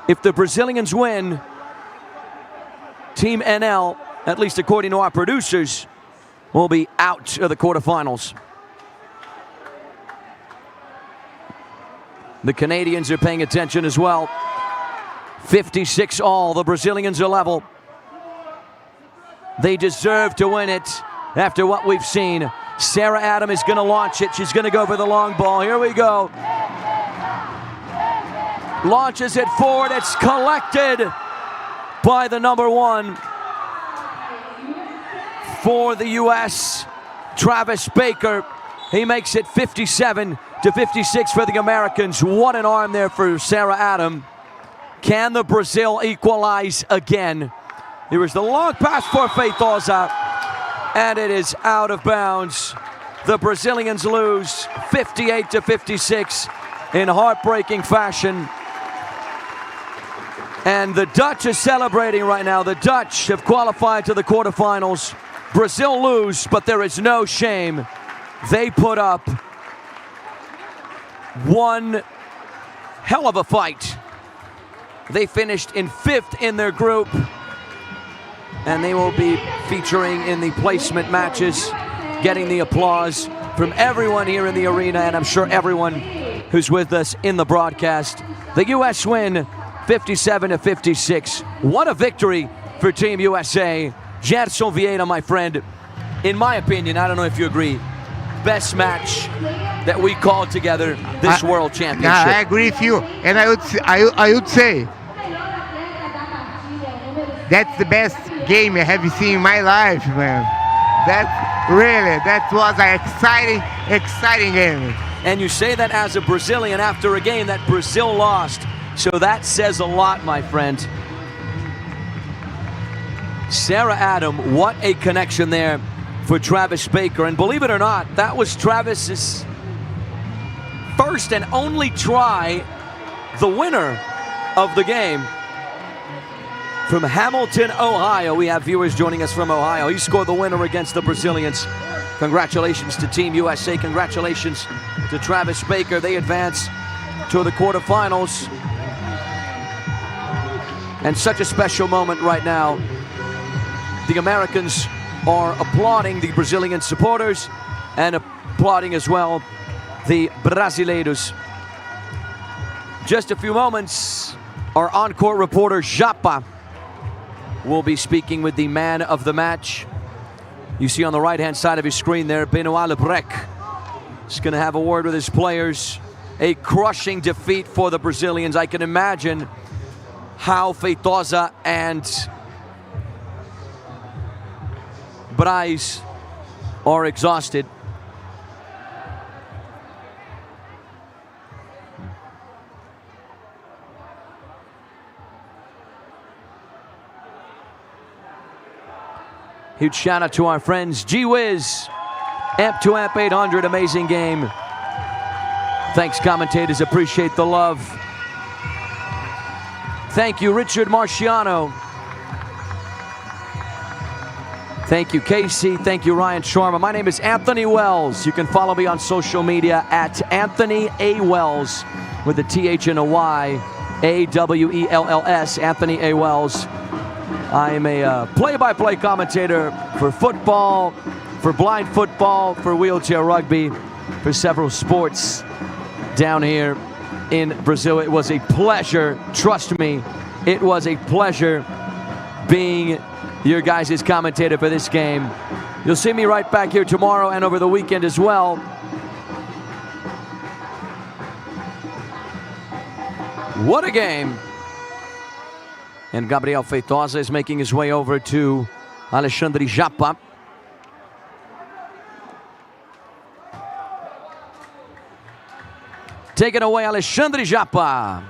If the Brazilians win, Team NL, at least according to our producers, will be out of the quarterfinals. The Canadians are paying attention as well. 56 all, the Brazilians are level. They deserve to win it after what we've seen. Sarah Adam is going to launch it. She's going to go for the long ball. Here we go. Launches it forward. It's collected by the number 1 for the U.S., Travis Baker. He makes it 57-56 for the Americans. What an arm there for Sarah Adam. Can the Brazil equalize again? Here is the long pass for Feitosa, and it is out of bounds. The Brazilians lose 58-56 in heartbreaking fashion. And the Dutch are celebrating right now. The Dutch have qualified to the quarterfinals. Brazil lose, but there is no shame. They put up one hell of a fight. They finished in 5th in their group, and they will be featuring in the placement matches, getting the applause from everyone here in the arena, and I'm sure everyone who's with us in the broadcast. The U.S. win 57-56. What a victory for Team USA. Gerson Vieira, my friend, in my opinion, I don't know if you agree, best match that we called together this World Championship. I agree with you, and I would say that's the best game I have seen in my life, man. That was an exciting game. And you say that as a Brazilian after a game that Brazil lost, so that says a lot, my friend. Sarah Adam, what a connection there for Travis Baker. And believe it or not, that was Travis's first and only try, the winner of the game. From Hamilton, Ohio, we have viewers joining us from Ohio. He scored the winner against the Brazilians. Congratulations to Team USA. Congratulations to Travis Baker. They advance to the quarterfinals. And such a special moment right now. The Americans are applauding the Brazilian supporters and applauding as well the Brasileiros. Just a few moments, our on-court reporter Japa will be speaking with the man of the match. You see on the right-hand side of his screen there, Benoit Lebrec is going to have a word with his players. A crushing defeat for the Brazilians. I can imagine how Feitosa and Braz are exhausted. Huge shout out to our friends Gee Whiz, Amp to Amp 800, amazing game. Thanks, commentators, appreciate the love. Thank you, Richard Marciano. Thank you, Casey. Thank you, Ryan Sharma. My name is Anthony Wells. You can follow me on social media at Anthony A. Wells with a TH and a Y, AWELLS, Anthony A. Wells. I am a play-by-play commentator for football, for blind football, for wheelchair rugby, for several sports down here in Brazil. It was a pleasure, trust me, it was a pleasure being your guys' commentator for this game. You'll see me right back here tomorrow and over the weekend as well. What a game. And Gabriel Feitosa is making his way over to Alexandre Japa. Take it away, Alexandre Japa.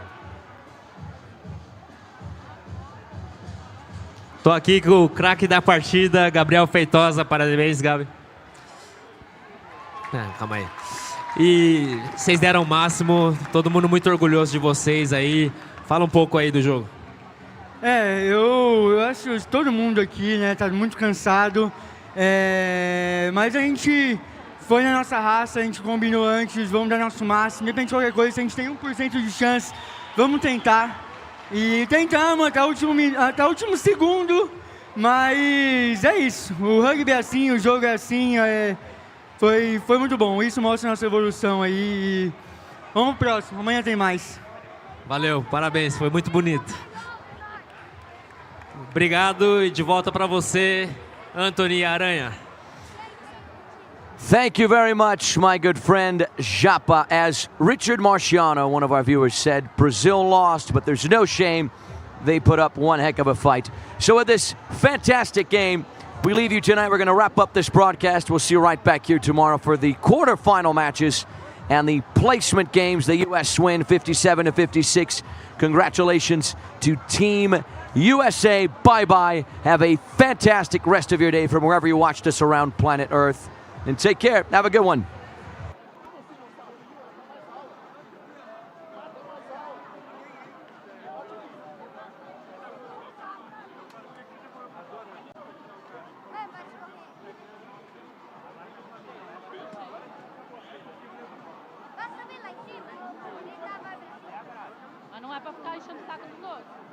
Tô aqui com o craque da partida, Gabriel Feitosa. Parabéns, Gabi. Calma aí. E vocês deram o máximo, todo mundo muito orgulhoso de vocês aí. Fala um pouco aí do jogo. Eu acho que todo mundo aqui, né, tá muito cansado. Mas a gente foi na nossa raça, a gente combinou antes, vamos dar nosso máximo. Independente de qualquer coisa, se a gente tem 1% de chance, vamos tentar. E tentamos até o último segundo, mas é isso. O rugby é assim, o jogo é assim, foi muito bom. Isso mostra a nossa evolução aí. E vamos pro próximo, amanhã tem mais. Valeu, parabéns, foi muito bonito. Obrigado e de volta para você, Anthony Aranha. Thank you very much, my good friend Japa. As Richard Marciano, one of our viewers, said, Brazil lost, but there's no shame. They put up one heck of a fight. So with this fantastic game, we leave you tonight. We're going to wrap up this broadcast. We'll see you right back here tomorrow for the quarterfinal matches and the placement games. The U.S. win 57-56. Congratulations to Team USA. Bye-bye. Have a fantastic rest of your day from wherever you watched us around planet Earth. And take care. Have a good one. Mas não é pra ficar enchendo o saco dos outros.